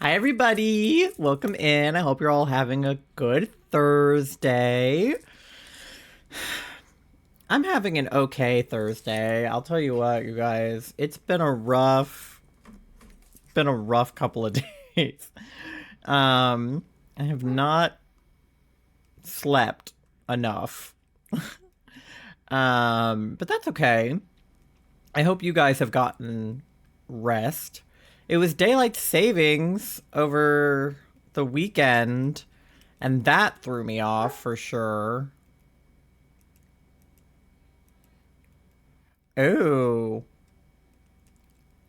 Hi, everybody. Welcome in. I hope you're all having a good Thursday. I'm having an okay Thursday. I'll tell you what, you guys. It's been a rough couple of days. I have not slept enough. But that's okay. I hope you guys have gotten rest. It was daylight savings over the weekend, and that threw me off for sure. Oh.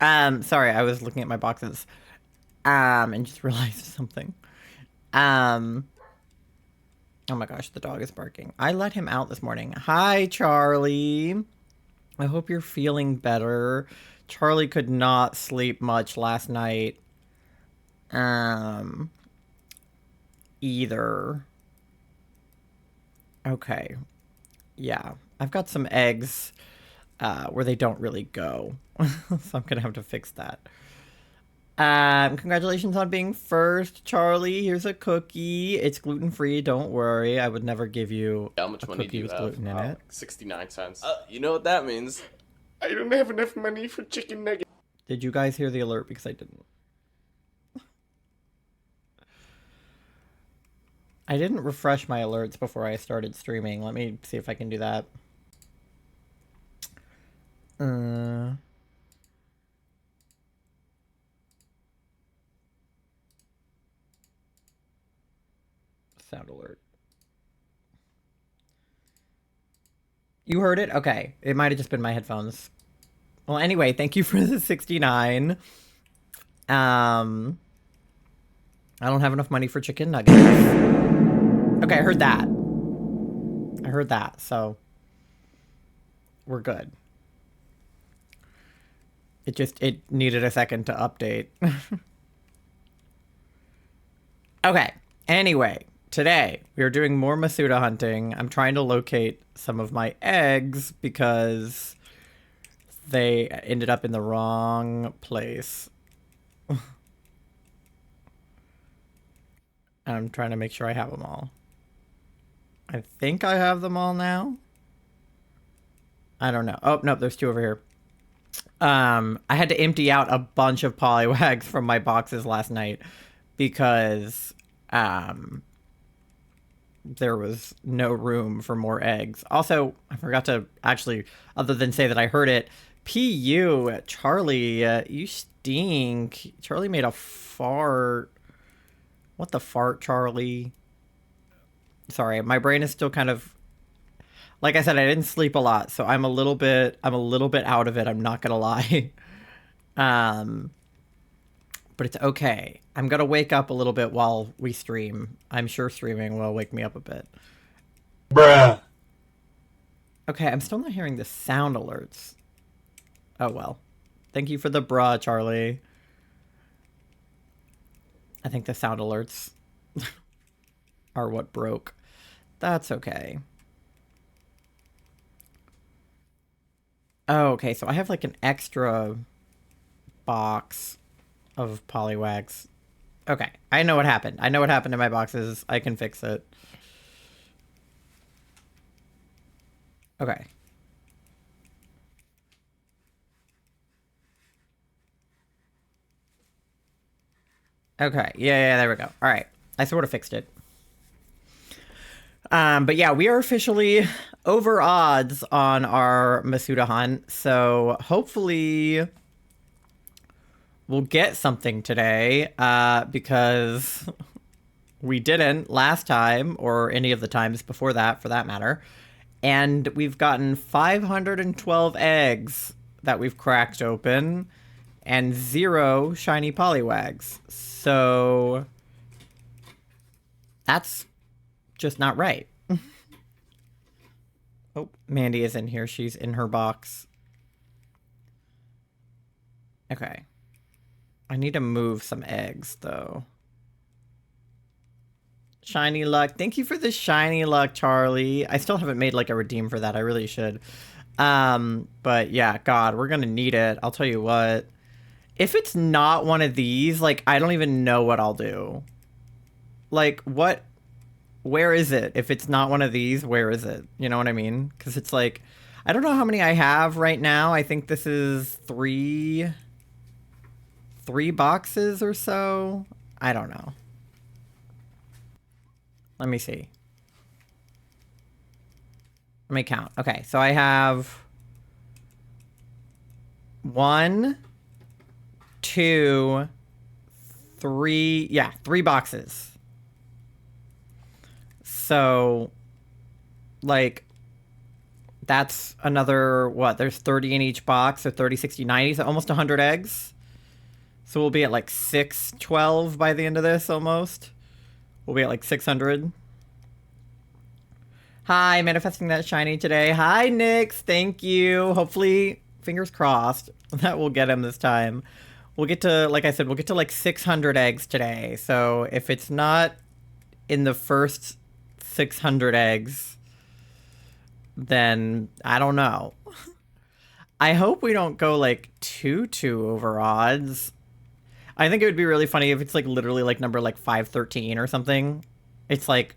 Sorry, I was looking at my boxes. And just realized something. Oh my gosh, the dog is barking. I let him out this morning. Hi, Charlie. I hope you're feeling better. Charlie could not sleep much last night. Either. Okay. Yeah. I've got some eggs where they don't really go. So I'm gonna have to fix that. Congratulations on being first, Charlie. Here's a cookie. It's gluten-free, don't worry. I would never give you How much a money do cookie you with have? gluten in it. Like 69 cents. You know what that means. I don't have enough money for chicken nuggets. Did you guys hear the alert? Because I didn't. I didn't refresh my alerts before I started streaming. Let me see if I can do that. Sound alert. You heard it? Okay. It might have just been my headphones. Well, anyway, thank you for the 69. I don't have enough money for chicken nuggets. Okay, I heard that. So we're good. It needed a second to update. Okay. Anyway, today we are doing more Masuda hunting. I'm trying to locate some of my eggs because they ended up in the wrong place. I'm trying to make sure I have them all. I think I have them all now. I don't know. Oh, no, there's two over here. I had to empty out a bunch of poliwags from my boxes last night because there was no room for more eggs. Also, I forgot to actually, other than say that I heard it, P.U. Charlie, you stink. Charlie made a fart. What the fart, Charlie? Sorry, my brain is still kind of... Like I said, I didn't sleep a lot, so I'm a little bit out of it, I'm not gonna lie. But it's okay. I'm gonna wake up a little bit while we stream. I'm sure streaming will wake me up a bit. Bruh. Okay, I'm still not hearing the sound alerts. Oh well. Thank you for the bruh, Charlie. I think the sound alerts are what broke. That's okay. Oh, okay, so I have like an extra box of poliwags. Okay, I know what happened. I know what happened to my boxes. I can fix it. Okay. Okay, yeah, there we go. All right, I sort of fixed it. But yeah, we are officially over odds on our Masuda hunt, so hopefully we'll get something today, because we didn't last time, or any of the times before that, for that matter. And we've gotten 512 eggs that we've cracked open, and 0 shiny poliwags. So that's just not right. Oh, Mandy is in here. She's in her box. Okay. I need to move some eggs, though. Shiny luck. Thank you for the shiny luck, Charlie. I still haven't made, like, a redeem for that. I really should. But yeah, God, we're gonna need it. I'll tell you what. If it's not one of these, like, I don't even know what I'll do. Like, what? Where is it? If it's not one of these, where is it? You know what I mean? Because it's like, I don't know how many I have right now. I think this is three boxes or so. I don't know. Let me see. Let me count. Okay, so I have 1, 2, 3. Yeah, 3 boxes. So, like, that's another, what? There's 30 in each box, so 30, 60, 90, so almost 100 eggs. So we'll be at like 612 by the end of this, almost. We'll be at like 600. Hi, manifesting that shiny today. Hi, Nyx. Thank you. Hopefully, fingers crossed, that we'll get him this time. We'll get to, like I said, we'll get to like 600 eggs today. So if it's not in the first 600 eggs, then I don't know. I hope we don't go like 2 over odds. I think it would be really funny if it's like literally like number like 513 or something. It's like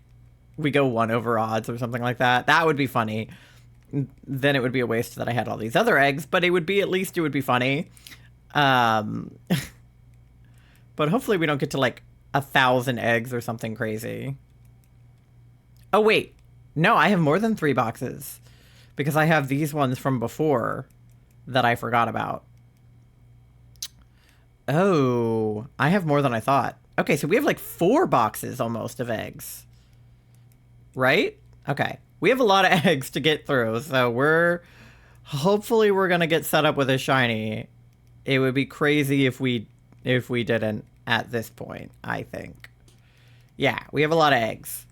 we go 1 over odds or something like that. That would be funny. Then it would be a waste that I had all these other eggs, but it would be, at least it would be funny. But hopefully we don't get to like 1,000 eggs or something crazy. Oh wait, no, I have more than 3 boxes because I have these ones from before that I forgot about. Oh, I have more than I thought. Okay, so we have like 4 boxes almost of eggs. Right? Okay. We have a lot of eggs to get through, so hopefully we're gonna get set up with a shiny. It would be crazy if we didn't at this point, I think. Yeah, we have a lot of eggs.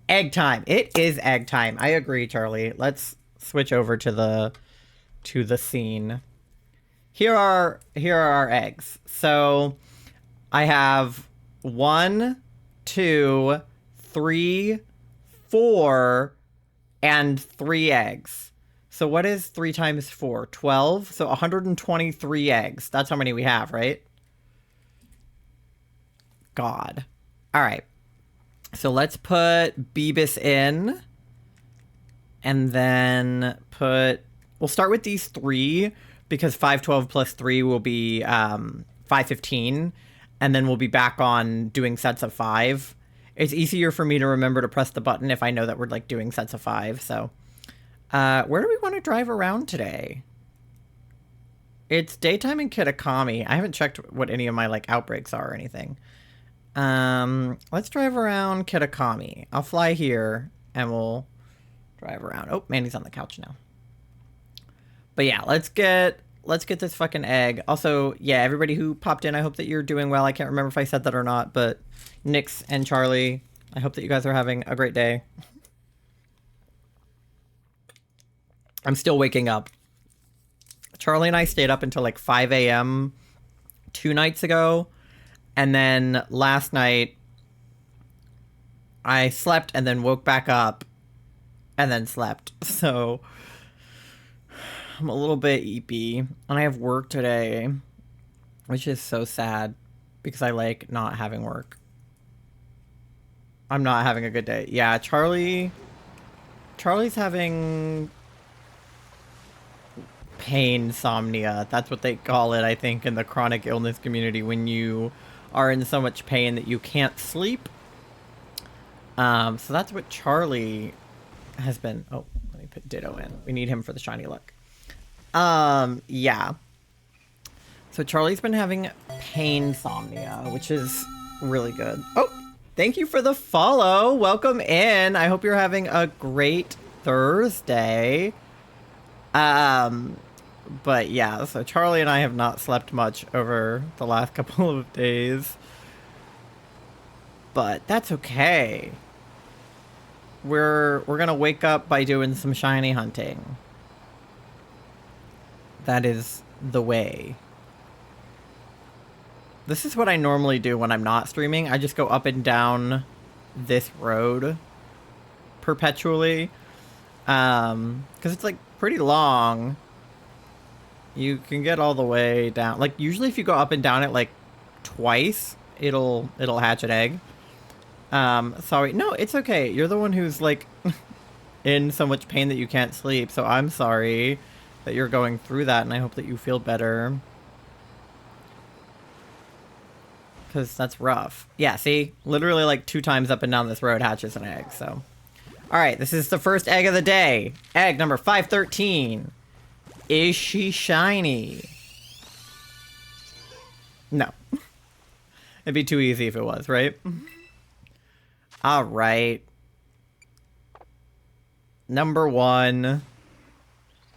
Egg time. It is egg time. I agree, Charlie. Let's switch over to the scene. Here are our eggs. So I have 1, 2, 3, 4, and 3 eggs. So what is 3 times 4? 12? So 123 eggs. That's how many we have, right? God. All right. So let's put Beebus in. And then we'll start with these 3, because 512 plus 3 will be 515. And then we'll be back on doing sets of 5. It's easier for me to remember to press the button if I know that we're like doing sets of 5. So where do we want to drive around today? It's daytime in Kitakami. I haven't checked what any of my like outbreaks are or anything. Let's drive around Kitakami. I'll fly here and we'll drive around. Oh, Mandy's on the couch now. But yeah, let's get this fucking egg. Also, yeah, everybody who popped in, I hope that you're doing well. I can't remember if I said that or not, but Nyx and Charlie, I hope that you guys are having a great day. I'm still waking up. Charlie and I stayed up until like 5 a.m. 2 nights ago. And then last night, I slept and then woke back up and then slept. So I'm a little bit eepy. And I have work today, which is so sad because I like not having work. I'm not having a good day. Yeah, Charlie's having pain insomnia. That's what they call it, I think, in the chronic illness community, when you are in so much pain that you can't sleep. So that's what Charlie has been. Oh, let me put Ditto in. We need him for the shiny look. Yeah. So Charlie's been having pain insomnia, which is really good. Oh, thank you for the follow. Welcome in. I hope you're having a great Thursday. But yeah, so Charlie and I have not slept much over the last couple of days. But that's okay. We're gonna wake up by doing some shiny hunting. That is the way. This is what I normally do when I'm not streaming. I just go up and down this road perpetually. Because it's like pretty long. You can get all the way down. Like, usually if you go up and down it, like, twice, it'll hatch an egg. Sorry. No, it's okay. You're the one who's, like, in so much pain that you can't sleep, so I'm sorry that you're going through that, and I hope that you feel better. Because that's rough. Yeah, see? Literally, like, 2 times up and down this road hatches an egg, so... Alright, this is the first egg of the day. Egg number 513. Is she shiny? No. It'd be too easy if it was, right? Alright. Number 1.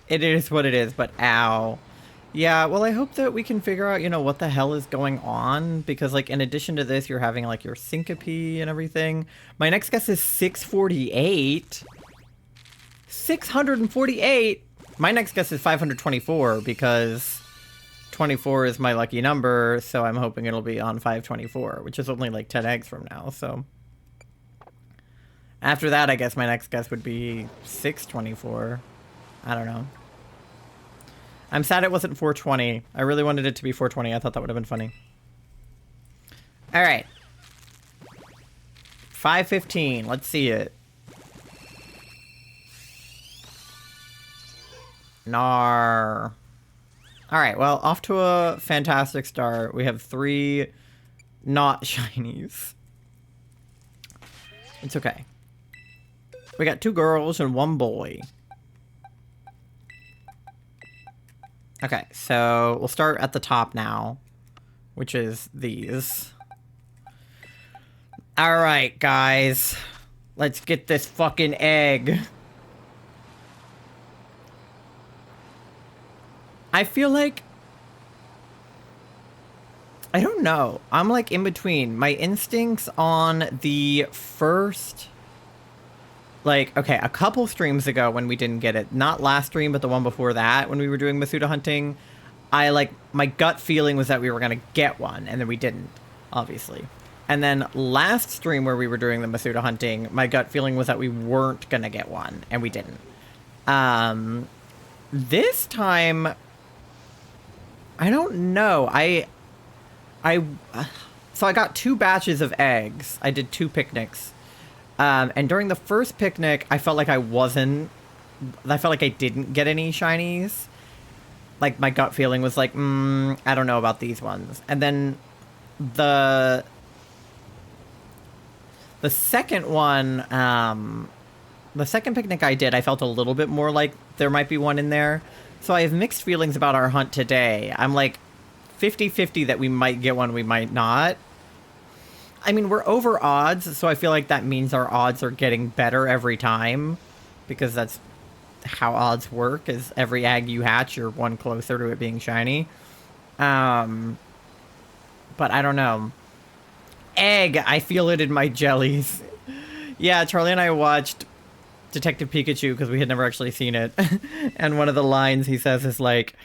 It is what it is, but ow. Yeah, well, I hope that we can figure out, you know, what the hell is going on. Because, like, in addition to this, you're having, like, your syncope and everything. My next guess is 648. 648? My next guess is 524, because 24 is my lucky number, so I'm hoping it'll be on 524, which is only, like, 10 eggs from now, so... After that, I guess my next guess would be 624. I don't know. I'm sad it wasn't 420. I really wanted it to be 420. I thought that would have been funny. Alright. 515. Let's see it. Nar. Alright, well, off to a fantastic start. We have 3 not shinies. It's okay. We got 2 girls and 1 boy. Okay, so we'll start at the top now, which is these. Alright, guys. Let's get this fucking egg. I feel like... I don't know. I'm like in between. My instincts on the first... Like, okay, a couple streams ago when we didn't get it, not last stream, but the one before that, when we were doing Masuda hunting, my gut feeling was that we were going to get one, and then we didn't, obviously. And then last stream where we were doing the Masuda hunting, my gut feeling was that we weren't going to get one, and we didn't. This time, I don't know. So I got 2 batches of eggs. I did 2 picnics. And during the first picnic, I felt like I didn't get any shinies. Like, my gut feeling was like, I don't know about these ones. And then the second one, the second picnic I did, I felt a little bit more like there might be one in there. So I have mixed feelings about our hunt today. I'm like 50-50 that we might get one, we might not. I mean, we're over odds, so I feel like that means our odds are getting better every time. Because that's how odds work, is every egg you hatch, you're one closer to it being shiny. But I don't know. Egg! I feel it in my jellies. Yeah, Charlie and I watched Detective Pikachu because we had never actually seen it. And one of the lines he says is like...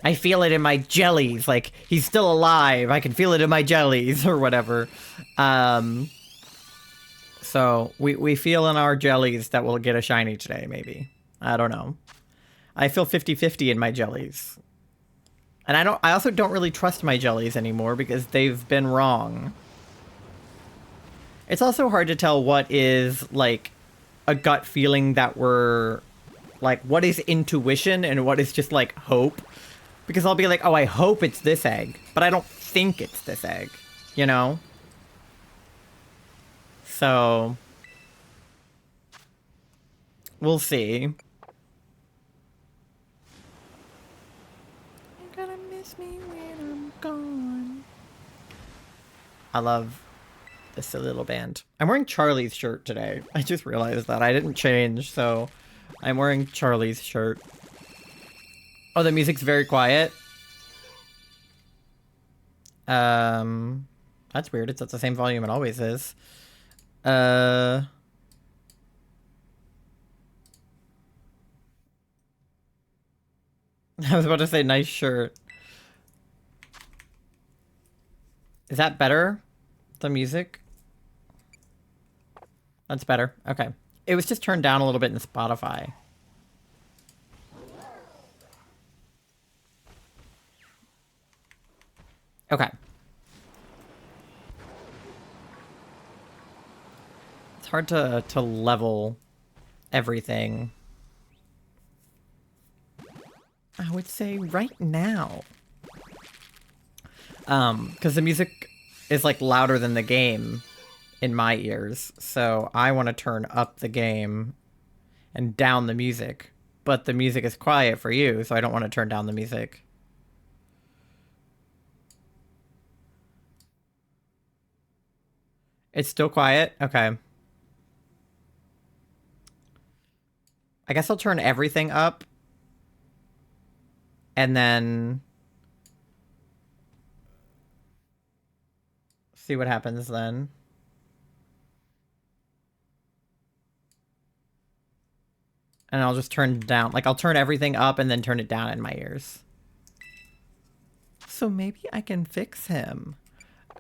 I feel it in my jellies, like, he's still alive, I can feel it in my jellies, or whatever. So, we feel in our jellies that we'll get a shiny today, maybe. I don't know. I feel 50-50 in my jellies. And I also don't really trust my jellies anymore, because they've been wrong. It's also hard to tell what is, like, a gut feeling that we're... Like, what is intuition, and what is just, like, hope. Because I'll be like, oh, I hope it's this egg. But I don't think it's this egg. You know? So... We'll see. You're gonna miss me when I'm gone. I love this little band. I'm wearing Charlie's shirt today. I just realized that. I didn't change, so... I'm wearing Charlie's shirt. Oh, the music's very quiet. That's weird. It's at the same volume it always is. I was about to say nice shirt. Is that better? The music? That's better. Okay. It was just turned down a little bit in Spotify. Okay. It's hard to level everything. I would say right now. Because the music is like louder than the game in my ears. So I want to turn up the game and down the music. But the music is quiet for you, so I don't want to turn down the music. It's still quiet? Okay. I guess I'll turn everything up. And then see what happens then. And I'll just turn down. Like, I'll turn everything up and then turn it down in my ears. So maybe I can fix him.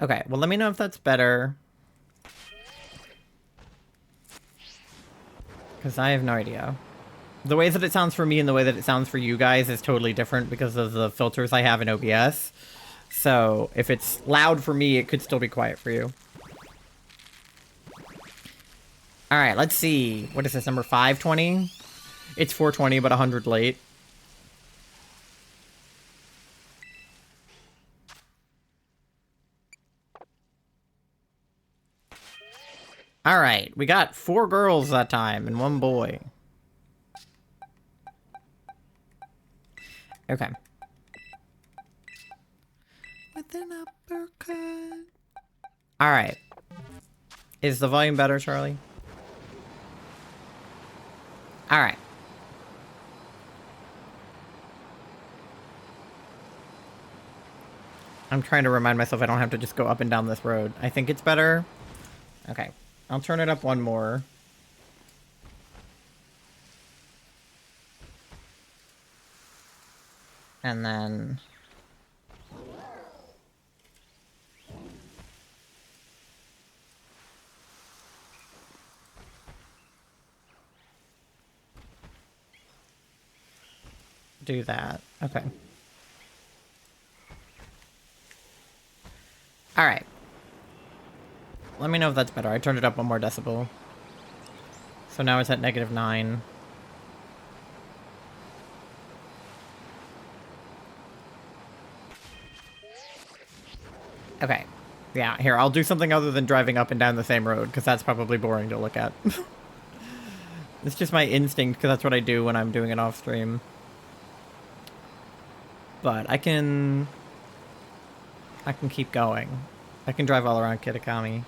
Okay, well, let me know if that's better. Because I have no idea. The way that it sounds for me and the way that it sounds for you guys is totally different because of the filters I have in OBS. So if it's loud for me, it could still be quiet for you. All right, let's see. What is this, number 520? It's 420, but 100 late. All right, we got 4 girls that time and 1 boy. Okay. With an uppercut. All right. Is the volume better, Charlie? All right. I'm trying to remind myself I don't have to just go up and down this road. I think it's better. Okay. I'll turn it up 1 more. And then... do that. Okay. Alright. Let me know if that's better. I turned it up 1 more decibel. So now it's at -9. Okay. Yeah, here, I'll do something other than driving up and down the same road, because that's probably boring to look at. It's just my instinct, because that's what I do when I'm doing it off stream. But I can keep going. I can drive all around Kitakami.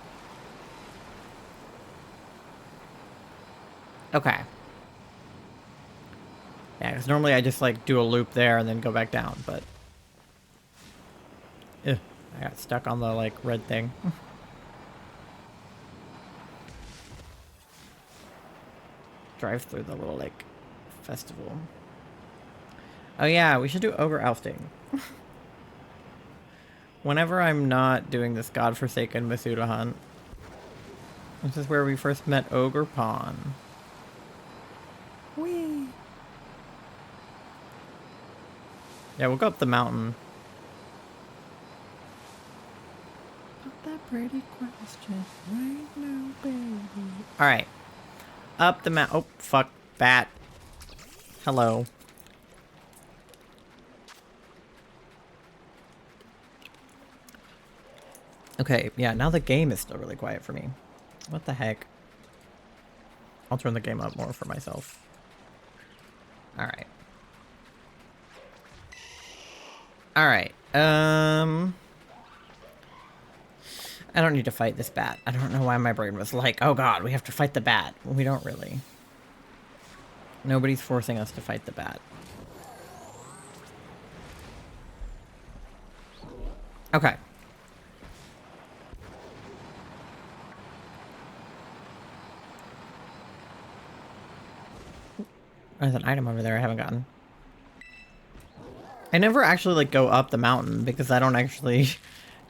Okay. Yeah, because normally I just, like, do a loop there and then go back down, but... Ugh, I got stuck on the, like, red thing. Drive through the little, like, festival. Oh yeah, we should do ogre ousting. Whenever I'm not doing this godforsaken Masuda hunt. This is where we first met Ogre Pawn. Whee! Yeah, we'll go up the mountain. Put that pretty question right now, baby. Alright. Up the mountain. Oh, fuck. Bat. Hello. Okay, yeah, now the game is still really quiet for me. What the heck? I'll turn the game up more for myself. Alright. Alright, I don't need to fight this bat. I don't know why my brain was like, oh god, we have to fight the bat. We don't really. Nobody's forcing us to fight the bat. Okay. There's an item over there I haven't gotten. I never actually, like, go up the mountain because I don't actually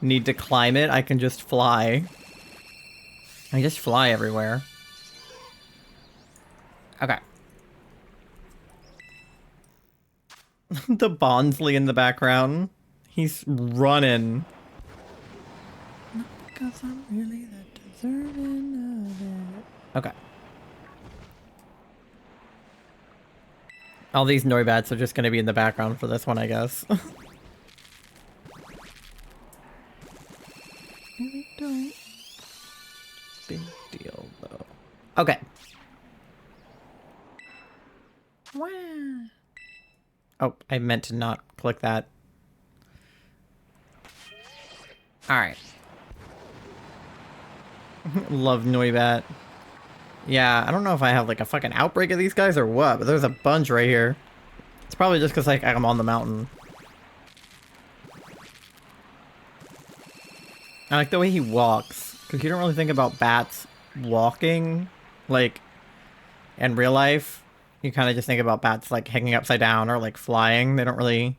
need to climb it. I can just fly. I just fly everywhere. Okay. The Bondsley in the background. He's running. 'Cause I'm really that deserving of it. Okay. All these Noibats are just going to be in the background for this one, I guess. Really don't. Big deal, though. Okay. Wow. Oh, I meant to not click that. Alright. Love Noibat. Yeah, I don't know if I have like a fucking outbreak of these guys or what, but there's a bunch right here. It's probably just because like I'm on the mountain. I like the way he walks, because you don't really think about bats walking, like, in real life. You kind of just think about bats like hanging upside down or like flying. They don't really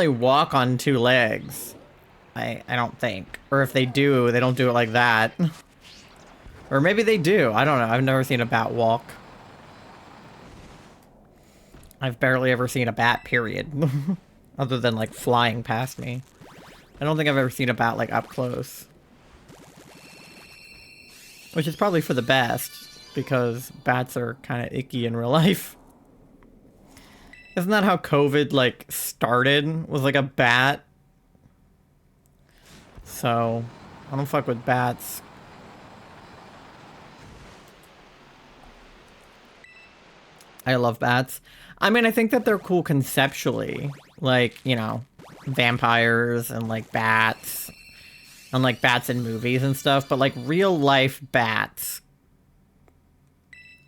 walk on two legs. I don't think. Or if they do, they don't do it like that. Or maybe they do. I don't know. I've never seen a bat walk. I've barely ever seen a bat, period. Other than like flying past me. I don't think I've ever seen a bat like up close. Which is probably for the best, because bats are kind of icky in real life. Isn't that how COVID like started? Was like a bat? So, I don't fuck with bats. I love bats. I mean, I think that they're cool conceptually. Like, you know, vampires and like bats. And like bats in movies and stuff. But like real life bats.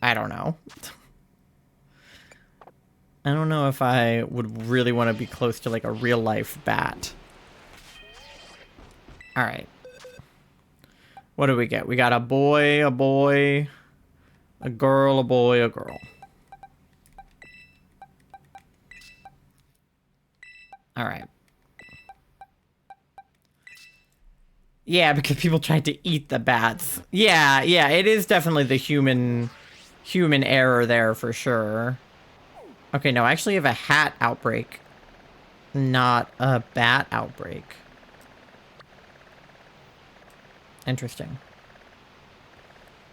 I don't know. I don't know if I would really want to be close to like a real life bat. Alright. What do we get? We got a boy, a boy, a girl, a boy, a girl. Alright. Yeah, because people tried to eat the bats. Yeah, it is definitely the human error there for sure. Okay, no, I actually have a hat outbreak. Not a bat outbreak. Interesting.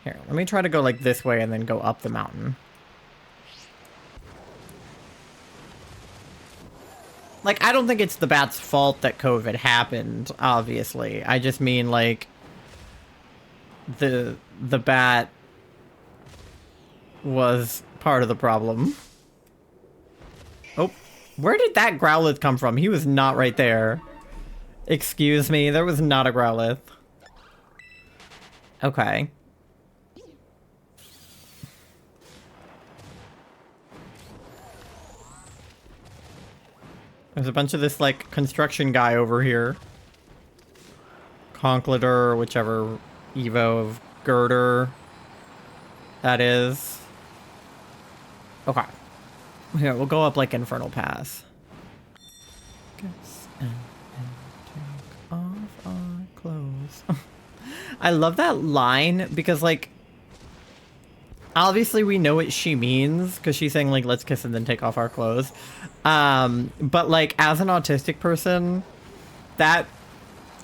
Here, let me try to go like this way and then go up the mountain. Like, I don't think it's the bat's fault that COVID happened, obviously. I just mean, like, the bat was part of the problem. Oh, where did that Growlithe come from? He was not right there. Excuse me, there was not a Growlithe. Okay. There's a bunch of this, like, construction guy over here. Conkleder, or whichever Evo of Girder that is. Okay. Here, we'll go up, like, Infernal Pass. Guess and take off our clothes. I love that line, because, like, obviously we know what she means, because she's saying, like, let's kiss and then take off our clothes. But, like, as an autistic person, that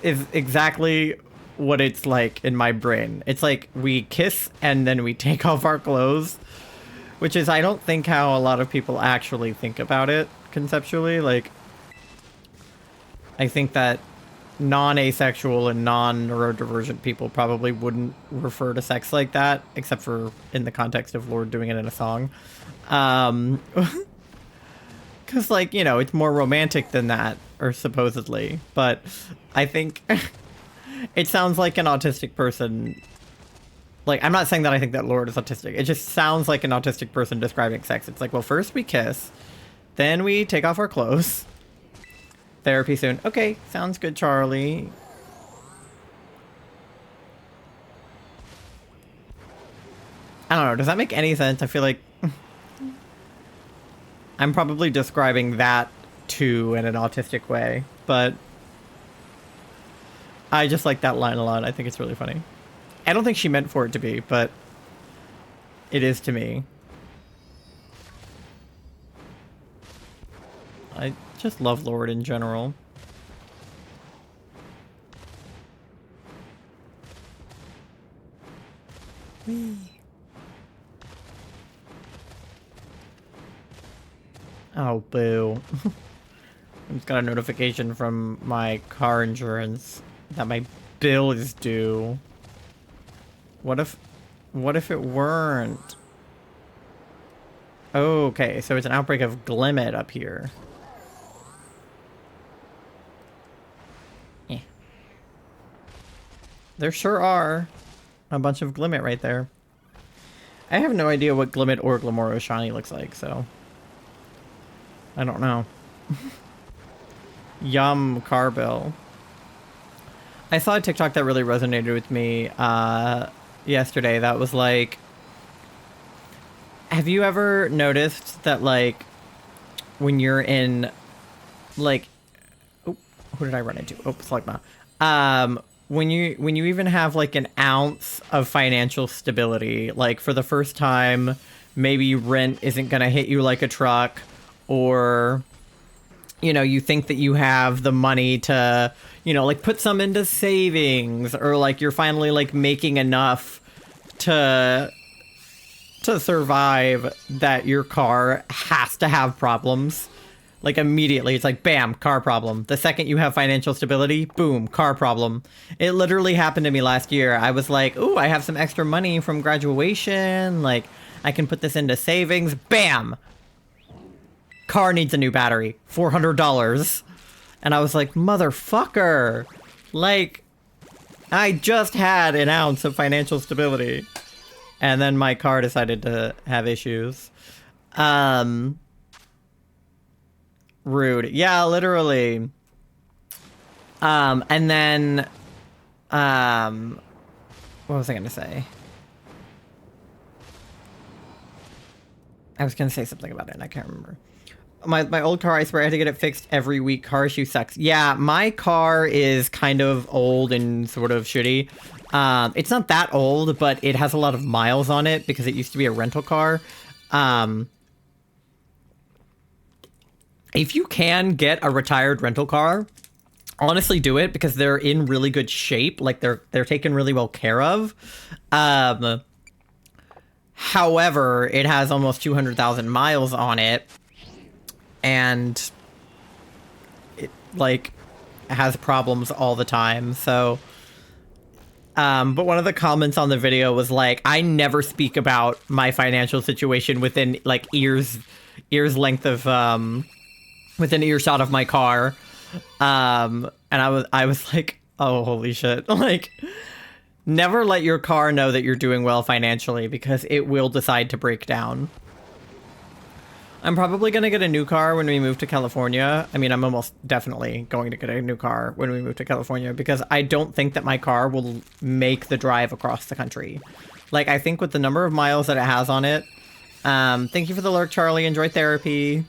is exactly what it's like in my brain. It's like, we kiss and then we take off our clothes, which is, I don't think, how a lot of people actually think about it, conceptually. Like, I think that non-asexual and non-neurodivergent people probably wouldn't refer to sex like that, except for in the context of Lord doing it in a song. Because, like, you know, it's more romantic than that, or supposedly. But I think it sounds like an autistic person. Like, I'm not saying that I think that Lord is autistic. It just sounds like an autistic person describing sex. It's like, well, first we kiss, then we take off our clothes. Therapy soon. Okay, sounds good, Charlie. I don't know, does that make any sense? I feel like I'm probably describing that too in an autistic way, but I just like that line a lot. I think it's really funny. I don't think she meant for it to be, but it is to me. I just love Lord in general. Whee. Oh, boo. I just got a notification from my car insurance that my bill is due. What if it weren't? Okay, so it's an outbreak of Glimmet up here. Yeah. There sure are a bunch of Glimmet right there. I have no idea what Glimmet or Glamoro Shiny looks like, so I don't know. Yum, car bill. I saw a TikTok that really resonated with me yesterday. That was like, have you ever noticed that, like, when you're in, like, oh, who did I run into? Oh, Slugma. When you even have like an ounce of financial stability, like for the first time, maybe rent isn't gonna hit you like a truck, or you know, you think that you have the money to, you know, like put some into savings, or like you're finally like making enough to survive, that your car has to have problems. Like immediately, it's like, bam, car problem. The second you have financial stability, boom, car problem. It literally happened to me last year. I was like, ooh, I have some extra money from graduation. Like, I can put this into savings. Bam! Car needs a new battery. $400. And I was like, motherfucker. Like, I just had an ounce of financial stability. And then my car decided to have issues. Rude. Yeah, literally. And then, what was I gonna say? I was gonna say something about it and I can't remember. My old car, I swear I had to get it fixed every week. Car issue sucks. Yeah, my car is kind of old and sort of shitty. It's not that old, but it has a lot of miles on it because it used to be a rental car. If you can get a retired rental car, honestly do it, because they're in really good shape. Like they're taken really well care of. However, it has almost 200,000 miles on it, and it like has problems all the time. So, but one of the comments on the video was like, I never speak about my financial situation within like ears length of within earshot of my car. And I was like, oh, holy shit. Like, never let your car know that you're doing well financially, because it will decide to break down. I'm probably going to get a new car when we move to California. I mean, I'm almost definitely going to get a new car when we move to California, because I don't think that my car will make the drive across the country. Like, I think with the number of miles that it has on it, thank you for the lurk, Charlie. Enjoy therapy.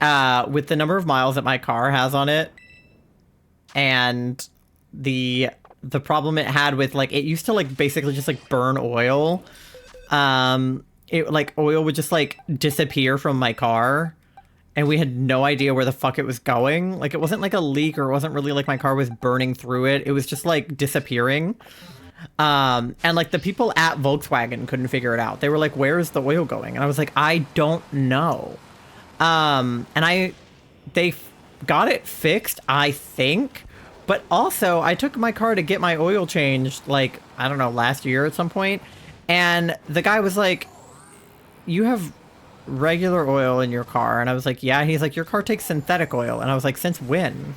With the number of miles that my car has on it, and the problem it had with, like, it used to like basically just like burn oil. It like oil would just like disappear from my car, and we had no idea where the fuck it was going. Like, it wasn't like a leak, or it wasn't really like my car was burning through it. It was just like disappearing. And like the people at Volkswagen couldn't figure it out. They were like, where is the oil going? And I was like, I don't know. And they got it fixed, I think. But also, I took my car to get my oil changed, like, I don't know, last year at some point. And the guy was like, you have regular oil in your car. And I was like, yeah. And he's like, your car takes synthetic oil. And I was like, since when?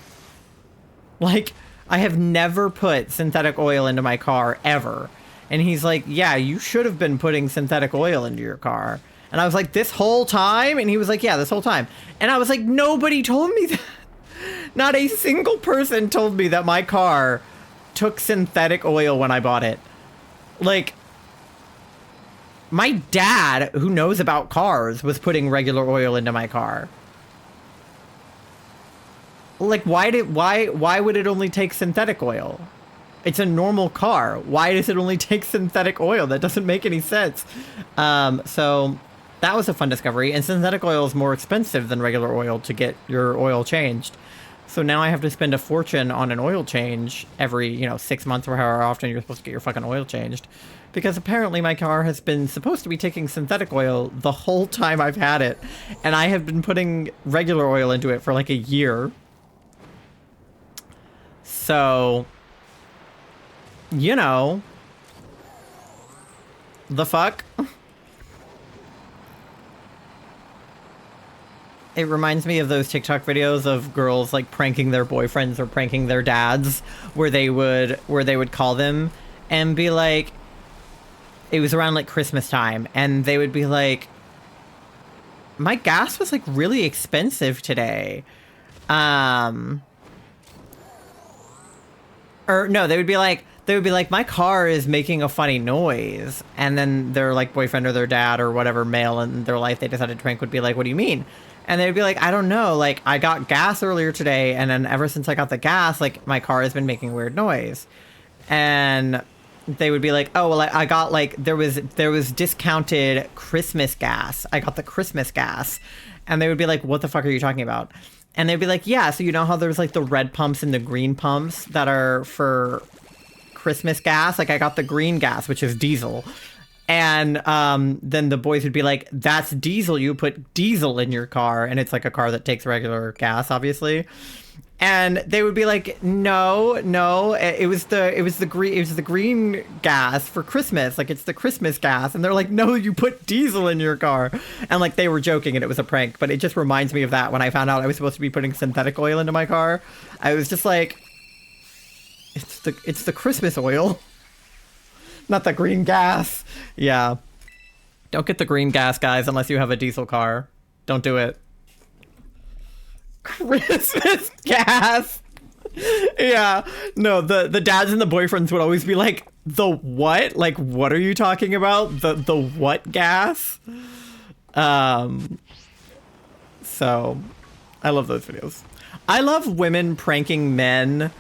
Like, I have never put synthetic oil into my car, ever. And he's like, yeah, you should have been putting synthetic oil into your car. And I was like, this whole time? And he was like, yeah, this whole time. And I was like, nobody told me that. Not a single person told me that my car took synthetic oil when I bought it. Like, my dad, who knows about cars, was putting regular oil into my car. Like, why would it only take synthetic oil? It's a normal car. Why does it only take synthetic oil? That doesn't make any sense. So that was a fun discovery. And synthetic oil is more expensive than regular oil to get your oil changed. So now I have to spend a fortune on an oil change every, 6 months or however often you're supposed to get your fucking oil changed. Because apparently my car has been supposed to be taking synthetic oil the whole time I've had it. And I have been putting regular oil into it for like a year. So, the fuck? It reminds me of those TikTok videos of girls like pranking their boyfriends or pranking their dads, where they would call them and be like, it was around like Christmas time, and they would be like, my gas was like really expensive today. Or no, they would be like, my car is making a funny noise. And then their like boyfriend or their dad or whatever male in their life they decided to prank would be like, what do you mean? And they'd be like, I don't know, like I got gas earlier today, and then ever since I got the gas, like my car has been making weird noise. And they would be like, oh, well, I got like, there was discounted Christmas gas. I got the Christmas gas. And they would be like, what the fuck are you talking about? And they'd be like, yeah, so you know how there's like the red pumps and the green pumps that are for Christmas gas? Like I got the green gas, which is diesel. And then the boys would be like, that's diesel. You put diesel in your car. And it's like a car that takes regular gas, obviously. And they would be like, no, it was the green gas for Christmas. Like it's the Christmas gas. And they're like, no, you put diesel in your car. And like they were joking and it was a prank. But it just reminds me of that when I found out I was supposed to be putting synthetic oil into my car. I was just like, it's the Christmas oil. Not the green gas. Yeah. Don't get the green gas, guys, unless you have a diesel car. Don't do it. Christmas gas. Yeah. No, the dads and the boyfriends would always be like, the what? Like, what are you talking about? The what gas? So I love those videos. I love women pranking men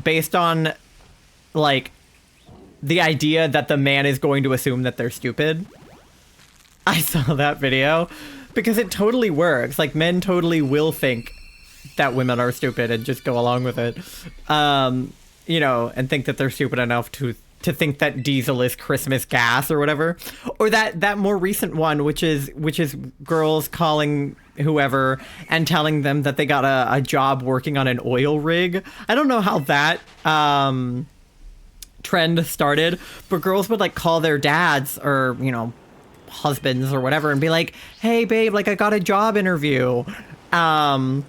based on like the idea that the man is going to assume that they're stupid. I saw that video because it totally works. Like men totally will think that women are stupid and just go along with it. And think that they're stupid enough to think that diesel is Christmas gas or whatever. Or that more recent one, which is girls calling whoever and telling them that they got a job working on an oil rig. I don't know how that trend started, but girls would like call their dads or husbands or whatever and be like, hey babe, like I got a job interview. I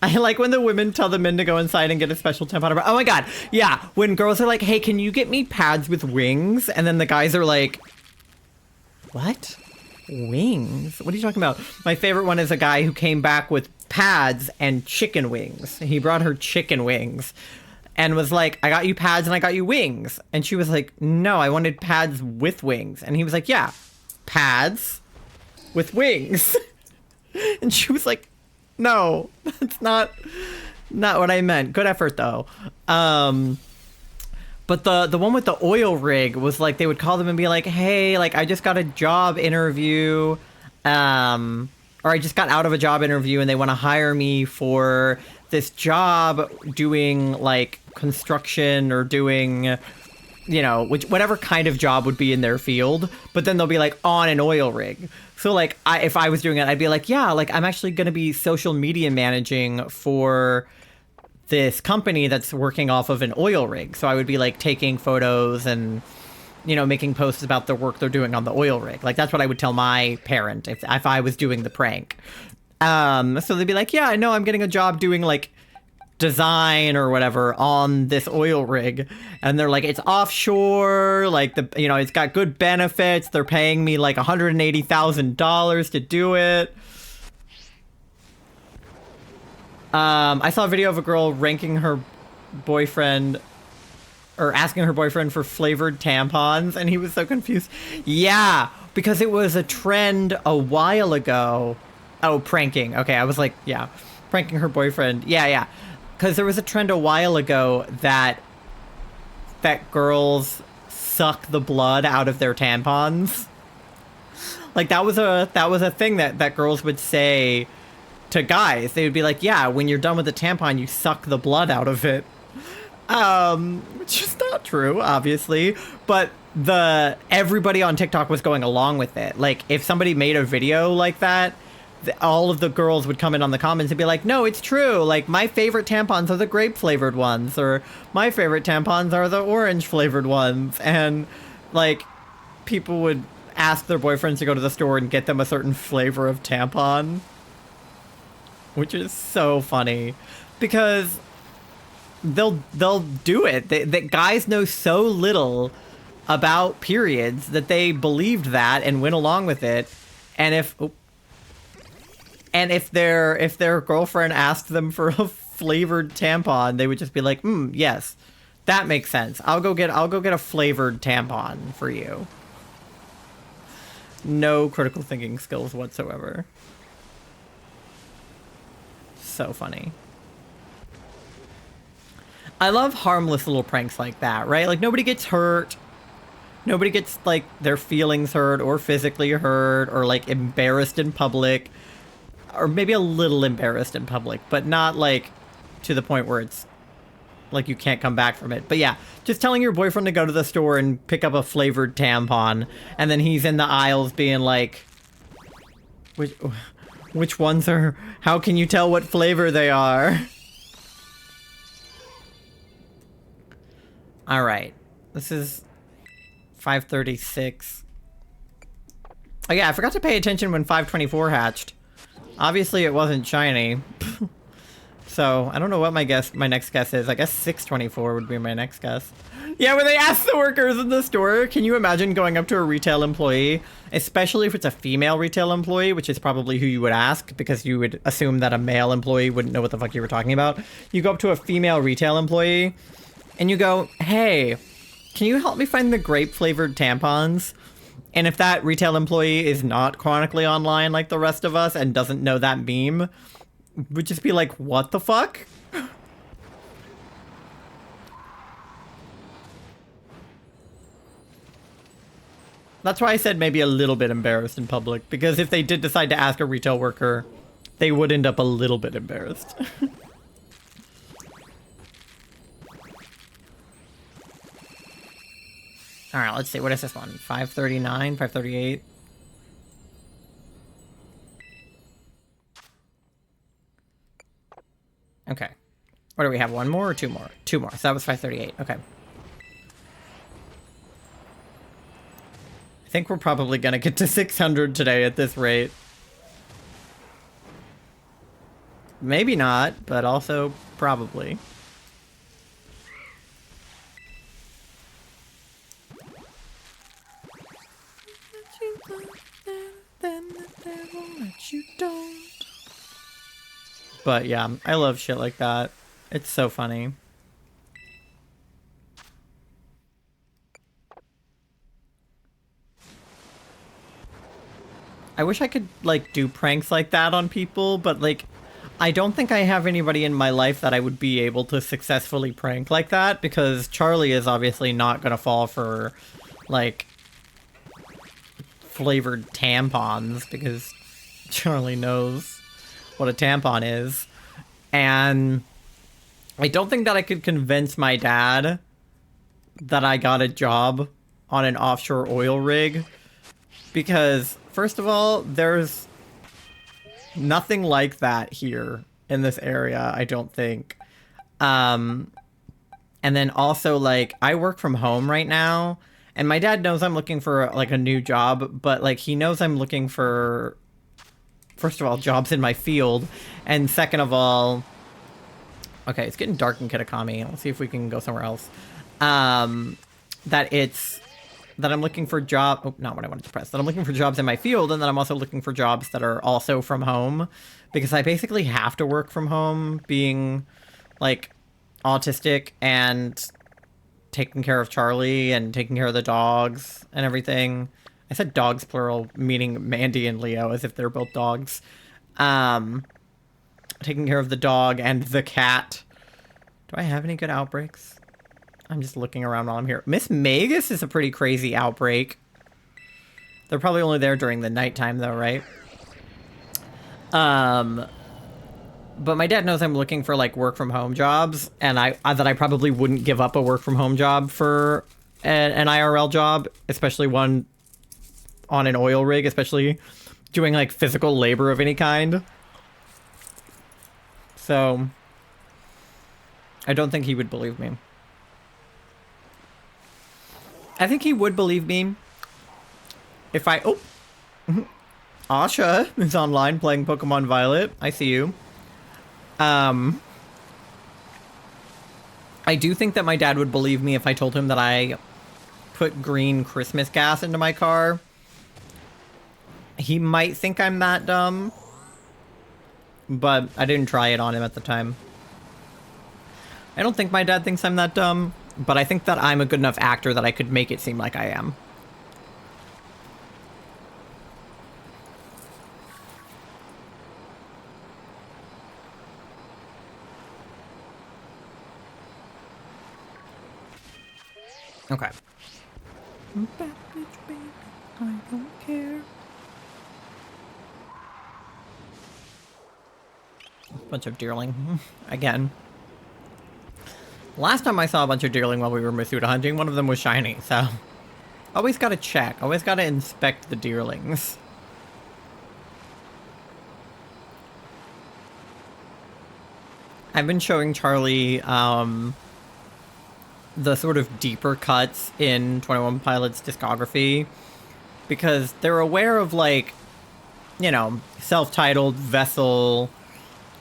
like when the women tell the men to go inside and get a special tampon. Oh my god, yeah, when girls are like, hey, can you get me pads with wings? And then the guys are like, what? Wings? What are you talking about? My favorite one is a guy who came back with pads and chicken wings. He brought her chicken wings and was like, I got you pads and I got you wings. And she was like, no, I wanted pads with wings. And he was like, yeah, pads with wings. And she was like, no, that's not what I meant. Good effort though. But the one with the oil rig was like, they would call them and be like, hey, like I just got a job interview, or I just got out of a job interview and they want to hire me for this job doing like construction or doing, whatever kind of job would be in their field. But then they'll be like on an oil rig. So like if I was doing it, I'd be like, yeah, like I'm actually going to be social media managing for this company that's working off of an oil rig. So I would be like taking photos and, making posts about the work they're doing on the oil rig. Like that's what I would tell my parent if I was doing the prank. So they'd be like, yeah, I know I'm getting a job doing like design or whatever on this oil rig. And they're like, it's offshore. Like it's got good benefits. They're paying me like $180,000 to do it. I saw a video of a girl ranking her boyfriend or asking her boyfriend for flavored tampons, and he was so confused. Yeah, because it was a trend a while ago. Oh, pranking. Okay, I was like, yeah, pranking her boyfriend. Yeah. Because there was a trend a while ago that girls suck the blood out of their tampons. Like that was a thing that girls would say to guys. They would be like, yeah, when you're done with the tampon, you suck the blood out of it. Which is not true, obviously, but everybody on TikTok was going along with it. Like, if somebody made a video like that, all of the girls would come in on the comments and be like, no, it's true. Like, my favorite tampons are the grape flavored ones, or my favorite tampons are the orange flavored ones. And like, people would ask their boyfriends to go to the store and get them a certain flavor of tampon, which is so funny because they'll do it. That guys know so little about periods that they believed that and went along with it. And if their girlfriend asked them for a flavored tampon, they would just be like, yes, that makes sense. I'll go get a flavored tampon for you. No critical thinking skills whatsoever. So funny. I love harmless little pranks like that, right? Like, nobody gets hurt. Nobody gets, like, their feelings hurt or physically hurt or, like, embarrassed in public. Or maybe a little embarrassed in public, but not, like, to the point where it's, like, you can't come back from it. But yeah, just telling your boyfriend to go to the store and pick up a flavored tampon, and then he's in the aisles being like, which ones are, how can you tell what flavor they are? Alright, this is 5:36. Oh yeah, I forgot to pay attention when 5:24 hatched. Obviously it wasn't shiny. So, I don't know what my next guess is. I guess 6:24 would be my next guess. Yeah, when they ask the workers in the store, can you imagine going up to a retail employee, especially if it's a female retail employee, which is probably who you would ask, because you would assume that a male employee wouldn't know what the fuck you were talking about. You go up to a female retail employee, and you go, hey, can you help me find the grape-flavored tampons? And if that retail employee is not chronically online like the rest of us and doesn't know that meme, would just be like, what the fuck? That's why I said maybe a little bit embarrassed in public, because if they did decide to ask a retail worker, they would end up a little bit embarrassed. All right, let's see. What is this one? 5:39, 5:38. Okay. What do we have? One more or two more? Two more. So that was 5:38. Okay. I think we're probably gonna get to 600 today at this rate. Maybe not, but also probably. But yeah, I love shit like that. It's so funny. I wish I could, like, do pranks like that on people, but, like, I don't think I have anybody in my life that I would be able to successfully prank like that, because Charlie is obviously not gonna fall for, like, flavored tampons, because Charlie knows what a tampon is. And I don't think that I could convince my dad that I got a job on an offshore oil rig, because first of all, there's nothing like that here in this area, I don't think. And then also, like, I work from home right now, and my dad knows I'm looking for, like, a new job, but, like, he knows I'm looking for, first of all, jobs in my field, and second of all, okay, it's getting dark in Kitakami. Let's see if we can go somewhere else. That I'm looking for not what I wanted to press. That I'm looking for jobs in my field, and that I'm also looking for jobs that are also from home, because I basically have to work from home, being, like, autistic and taking care of Charlie and taking care of the dogs and everything. I said dogs plural, meaning Mandy and Leo, as if they're both dogs. Taking care of the dog and the cat. Do I have any good outbreaks? I'm just looking around while I'm here. Miss Magus is a pretty crazy outbreak. They're probably only there during the nighttime, though, right? But my dad knows I'm looking for like work from home jobs, and that I probably wouldn't give up a work from home job for an IRL job, especially one on an oil rig, especially doing like physical labor of any kind. So I don't think he would believe me. I think he would believe me if I... Oh! Asha is online playing Pokemon Violet. I see you. I do think that my dad would believe me if I told him that I put green Christmas gas into my car. He might think I'm that dumb, but I didn't try it on him at the time. I don't think my dad thinks I'm that dumb, but I think that I'm a good enough actor that I could make it seem like I am. Okay. Bad bitch, baby, I don't care. Bunch of deerling. Again. Last time I saw a bunch of deerling while we were Masuda hunting, one of them was shiny, so... Always gotta check. Always gotta inspect the deerlings. I've been showing Charlie, the sort of deeper cuts in 21 Pilots' discography, because they're aware of, like, you know, self-titled, Vessel,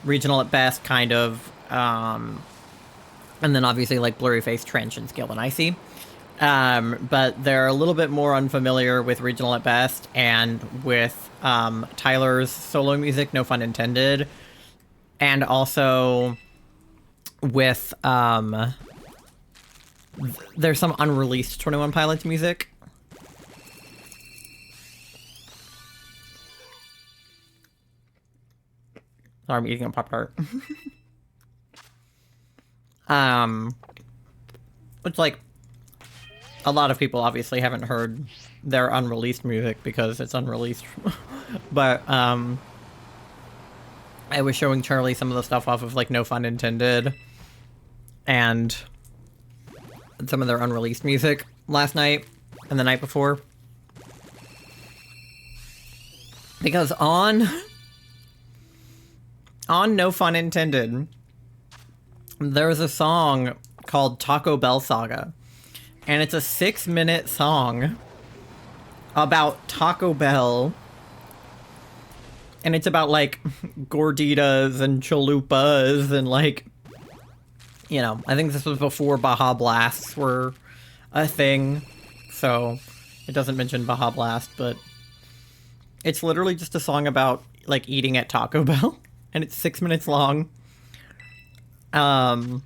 regional at best, kind of, and then obviously, like, Blurry Face, Trench, and Scaled and Icy. But they're a little bit more unfamiliar with regional at best, and with Tyler's solo music, no fun intended, and also with, there's some unreleased 21 Pilots music. Sorry, I'm eating a Pop-Tart. Which, like, a lot of people obviously haven't heard their unreleased music because it's unreleased. But, I was showing Charlie some of the stuff off of, like, No Fun Intended, and some of their unreleased music last night and the night before. Because on No Fun Intended, there's a song called Taco Bell Saga. And it's a 6-minute song about Taco Bell. And it's about, like, gorditas and chalupas and, like, you know, I think this was before Baja Blasts were a thing, so it doesn't mention Baja Blast, but it's literally just a song about, like, eating at Taco Bell, and it's 6 minutes long. And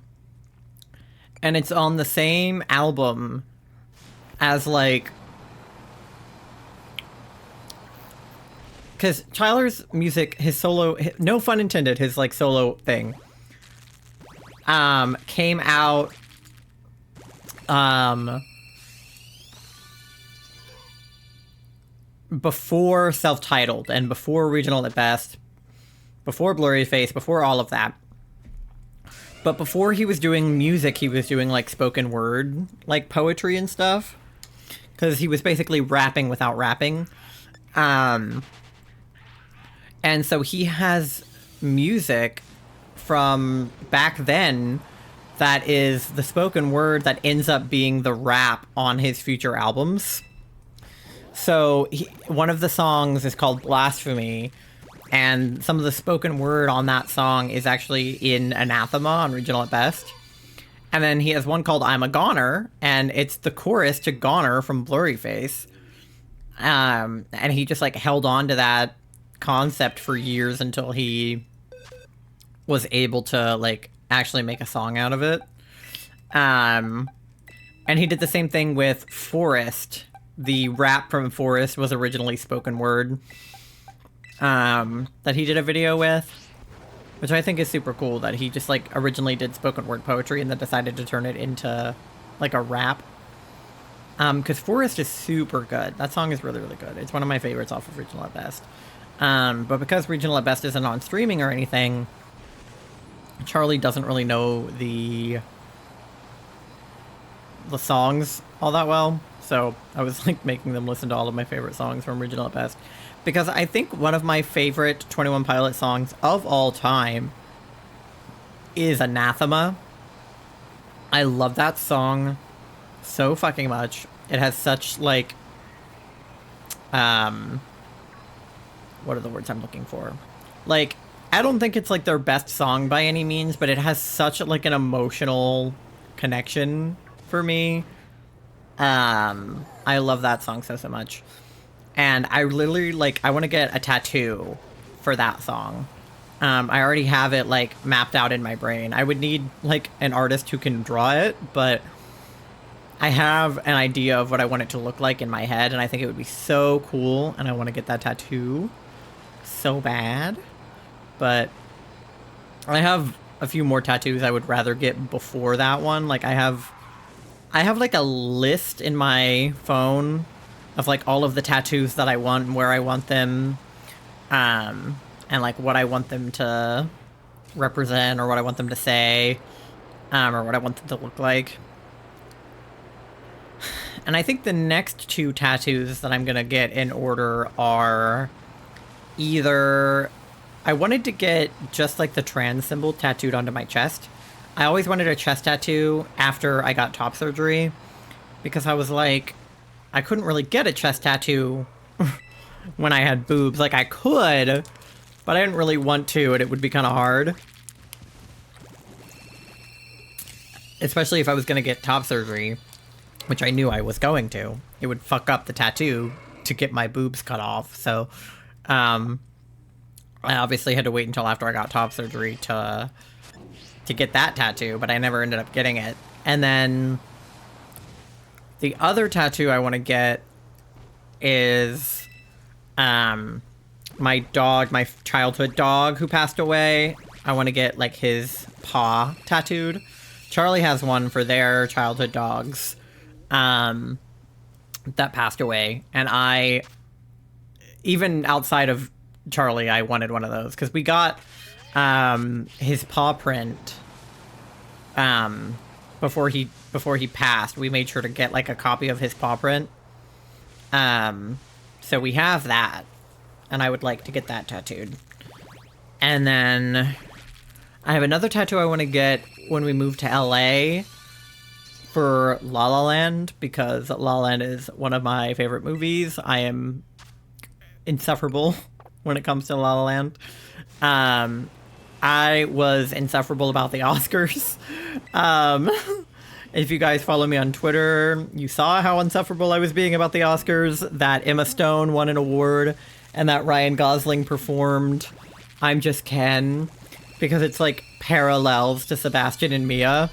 it's on the same album as, like, because Tyler's music, his solo, no fun intended, his, like, solo thing, came out, before self-titled, and before regional at best, before Blurry Face, before all of that. But before he was doing music, he was doing, like, spoken word, like, poetry and stuff. Because he was basically rapping without rapping. And so he has music from back then that is the spoken word that ends up being the rap on his future albums. So one of the songs is called Blasphemy, and some of the spoken word on that song is actually in Anathema on regional at best. And then he has one called I'm a Goner, and it's the chorus to Goner from Blurry Face. And he just, like, held on to that concept for years until he was able to, like, actually make a song out of it. And he did the same thing with Forest. The rap from Forest was originally spoken word, that he did a video with, which I think is super cool, that he just, like, originally did spoken word poetry and then decided to turn it into, like, a rap. Because Forest is super good. That song is really, really good. It's one of my favorites off of Regional at Best. But because Regional at Best isn't on streaming or anything, Charlie doesn't really know the songs all that well, so I was like making them listen to all of my favorite songs from Original at Best, because I think one of my favorite 21 Pilot songs of all time is Anathema. I love that song so fucking much. It has such like what are the words I'm looking for? Like, I don't think it's like their best song by any means, but it has such like an emotional connection for me. I love that song so much. And I literally like, I want to get a tattoo for that song. I already have it like mapped out in my brain. I would need like an artist who can draw it, but I have an idea of what I want it to look like in my head, and I think it would be so cool, and I want to get that tattoo so bad. But I have a few more tattoos I would rather get before that one. Like I have like a list in my phone of like all of the tattoos that I want and where I want them, and like what I want them to represent or what I want them to say, or what I want them to look like. And I think the next two tattoos that I'm gonna get in order are either, I wanted to get just like the trans symbol tattooed onto my chest. I always wanted a chest tattoo after I got top surgery, because I was like, I couldn't really get a chest tattoo when I had boobs. Like I could, but I didn't really want to, and it would be kind of hard. Especially if I was going to get top surgery, which I knew I was going to. It would fuck up the tattoo to get my boobs cut off. So, I obviously had to wait until after I got top surgery to get that tattoo, but I never ended up getting it. And then the other tattoo I want to get is my dog, my childhood dog who passed away. I want to get like his paw tattooed. Charlie has one for their childhood dogs that passed away, and I, even outside of Charlie, I wanted one of those because we got his paw print before he passed. We made sure to get like a copy of his paw print, so we have that, and I would like to get that tattooed. And then I have another tattoo I want to get when we move to LA for La La Land, because La La Land is one of my favorite movies. I am insufferable when it comes to La La Land. I was insufferable about the Oscars. If you guys follow me on Twitter, you saw how insufferable I was being about the Oscars, that Emma Stone won an award, and that Ryan Gosling performed I'm Just Ken, because it's like parallels to Sebastian and Mia.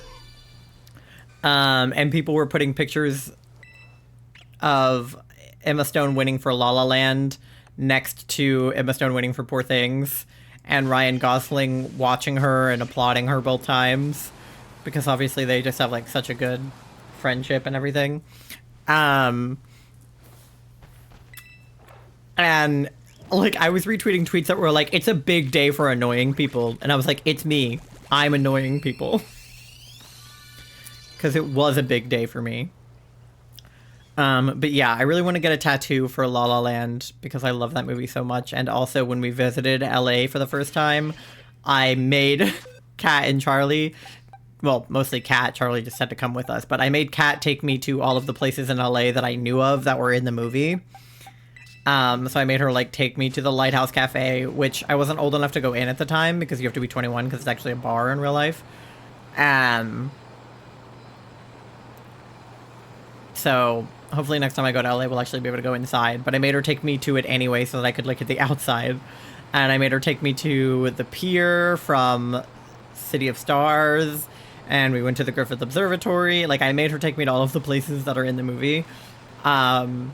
And people were putting pictures of Emma Stone winning for La La Land next to Emma Stone winning for Poor Things, and Ryan Gosling watching her and applauding her both times, because obviously they just have like such a good friendship and everything. And like I was retweeting tweets that were like, it's a big day for annoying people, and I was like, it's me. I'm annoying people. Because it was a big day for me. But yeah, I really want to get a tattoo for La La Land because I love that movie so much. And also when we visited LA for the first time, I made Kat and Charlie, well, mostly Kat, Charlie just had to come with us, but I made Kat take me to all of the places in LA that I knew of that were in the movie. So I made her like take me to the Lighthouse Cafe, which I wasn't old enough to go in at the time because you have to be 21 because it's actually a bar in real life. So hopefully next time I go to LA, we'll actually be able to go inside. But I made her take me to it anyway so that I could look at the outside. And I made her take me to the pier from City of Stars. And we went to the Griffith Observatory. Like, I made her take me to all of the places that are in the movie. And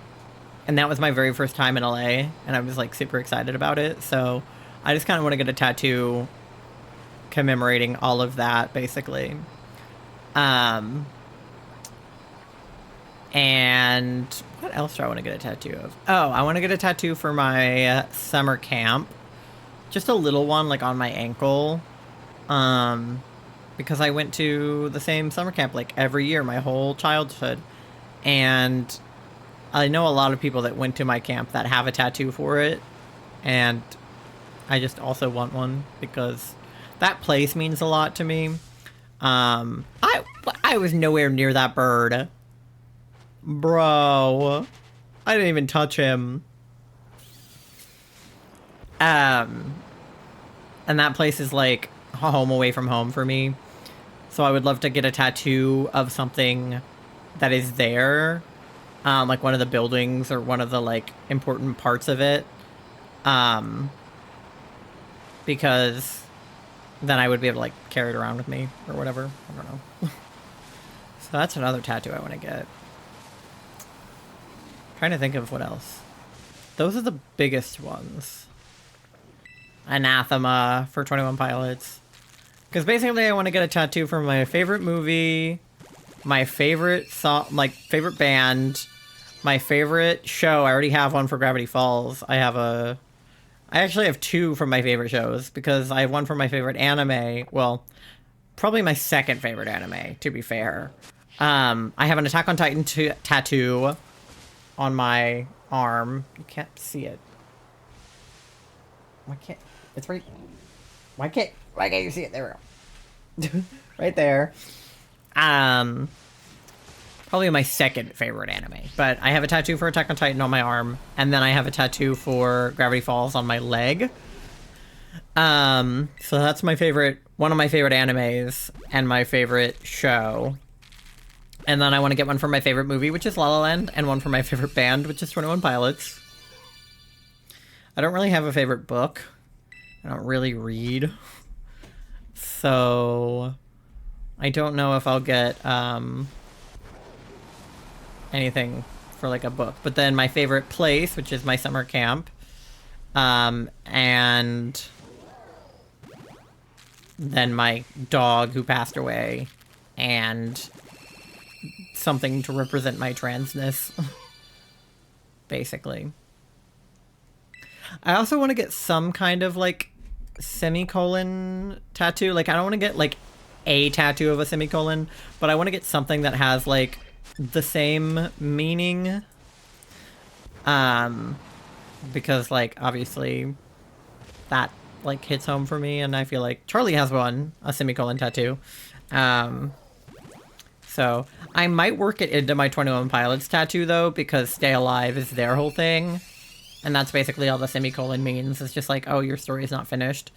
that was my very first time in LA. And I was, like, super excited about it. So I just kind of want to get a tattoo commemorating all of that, basically. And what else do I want to get a tattoo of? Oh, I want to get a tattoo for my summer camp. Just a little one, like on my ankle. Because I went to the same summer camp like every year my whole childhood, and I know a lot of people that went to my camp that have a tattoo for it, and I just also want one because that place means a lot to me. I was nowhere near that bird. Bro. I didn't even touch him. And that place is like a home away from home for me. So I would love to get a tattoo of something that is there. Like one of the buildings or one of the like important parts of it. Because then I would be able to like carry it around with me or whatever. I don't know. So that's another tattoo I want to get. Trying to think of what else. Those are the biggest ones. Anathema for 21 Pilots. Because basically I want to get a tattoo from my favorite movie, my favorite song, like favorite band, my favorite show. I already have one for Gravity Falls. I actually have two from my favorite shows because I have one from my favorite anime. Well, probably my second favorite anime, to be fair. I have an Attack on Titan tattoo on my arm. You can't see it. Why can't... It's right... Why can't you see it? There we go. Right there. Probably my second favorite anime. But I have a tattoo for Attack on Titan on my arm. And then I have a tattoo for Gravity Falls on my leg. So that's my favorite... One of my favorite animes. And my favorite show. And then I want to get one for my favorite movie, which is La La Land. And one for my favorite band, which is 21 Pilots. I don't really have a favorite book. I don't really read. So... I don't know if I'll get, anything for, like, a book. But then my favorite place, which is my summer camp, and then my dog who passed away, and something to represent my transness, basically. I also want to get some kind of, like, semicolon tattoo. Like, I don't want to get, like, a tattoo of a semicolon, but I want to get something that has like the same meaning, because like obviously that like hits home for me, and I feel like Charlie has a semicolon tattoo, so I might work it into my 21 Pilots tattoo though, because Stay Alive is their whole thing, and that's basically all the semicolon means. It's just like, oh, your story is not finished.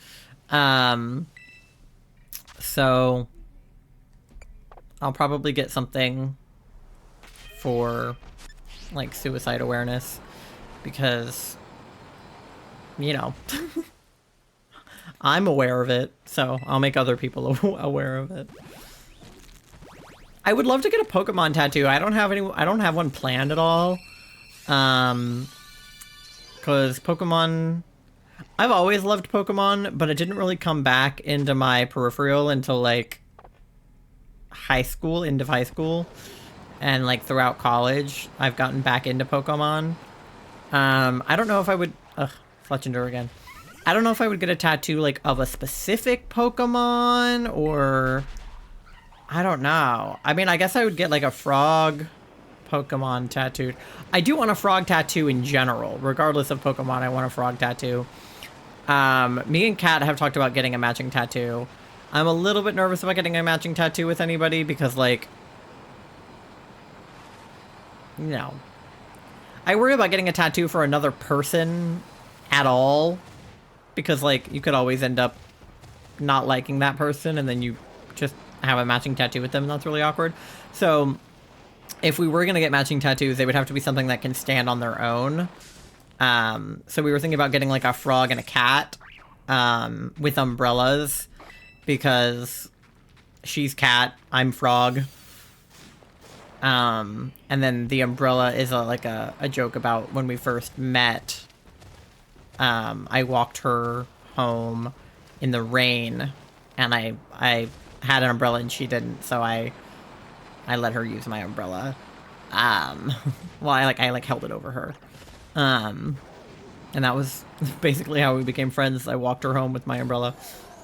So, I'll probably get something for, like, suicide awareness, because, you know, I'm aware of it, so I'll make other people aware of it. I would love to get a Pokemon tattoo. I don't have one planned at all, because Pokemon... I've always loved Pokemon, but it didn't really come back into my peripheral until, like, end of high school. And, like, throughout college, I've gotten back into Pokemon. I don't know if I would... Ugh, Fletchinder again. I don't know if I would get a tattoo, like, of a specific Pokemon, or... I don't know. I mean, I guess I would get, like, a frog Pokemon tattooed. I do want a frog tattoo in general. Regardless of Pokemon, I want a frog tattoo. Me and Kat have talked about getting a matching tattoo. I'm a little bit nervous about getting a matching tattoo with anybody because, like, you know, I worry about getting a tattoo for another person at all, because, like, you could always end up not liking that person and then you just have a matching tattoo with them, and that's really awkward. So if we were going to get matching tattoos, they would have to be something that can stand on their own. So we were thinking about getting like a frog and a cat, with umbrellas, because she's cat, I'm frog. And then the umbrella is like a joke about when we first met. I walked her home in the rain, and I had an umbrella and she didn't, so I let her use my umbrella. Well, I held it over her. And that was basically how we became friends. I walked her home with my umbrella.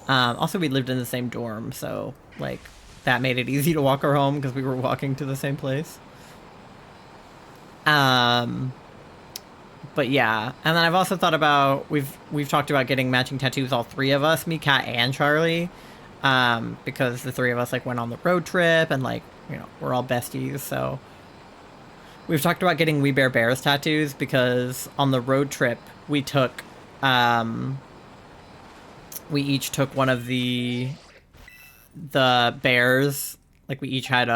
Also, we lived in the same dorm, so, like, that made it easy to walk her home because we were walking to the same place. But yeah, and then I've also thought about, we've talked about getting matching tattoos, all three of us, me, Kat, and Charlie, because the three of us, like, went on the road trip, and, like, you know, we're all besties, so we've talked about getting We Bear Bears tattoos, because on the road trip, we took, we each took one of the bears, like, we each had,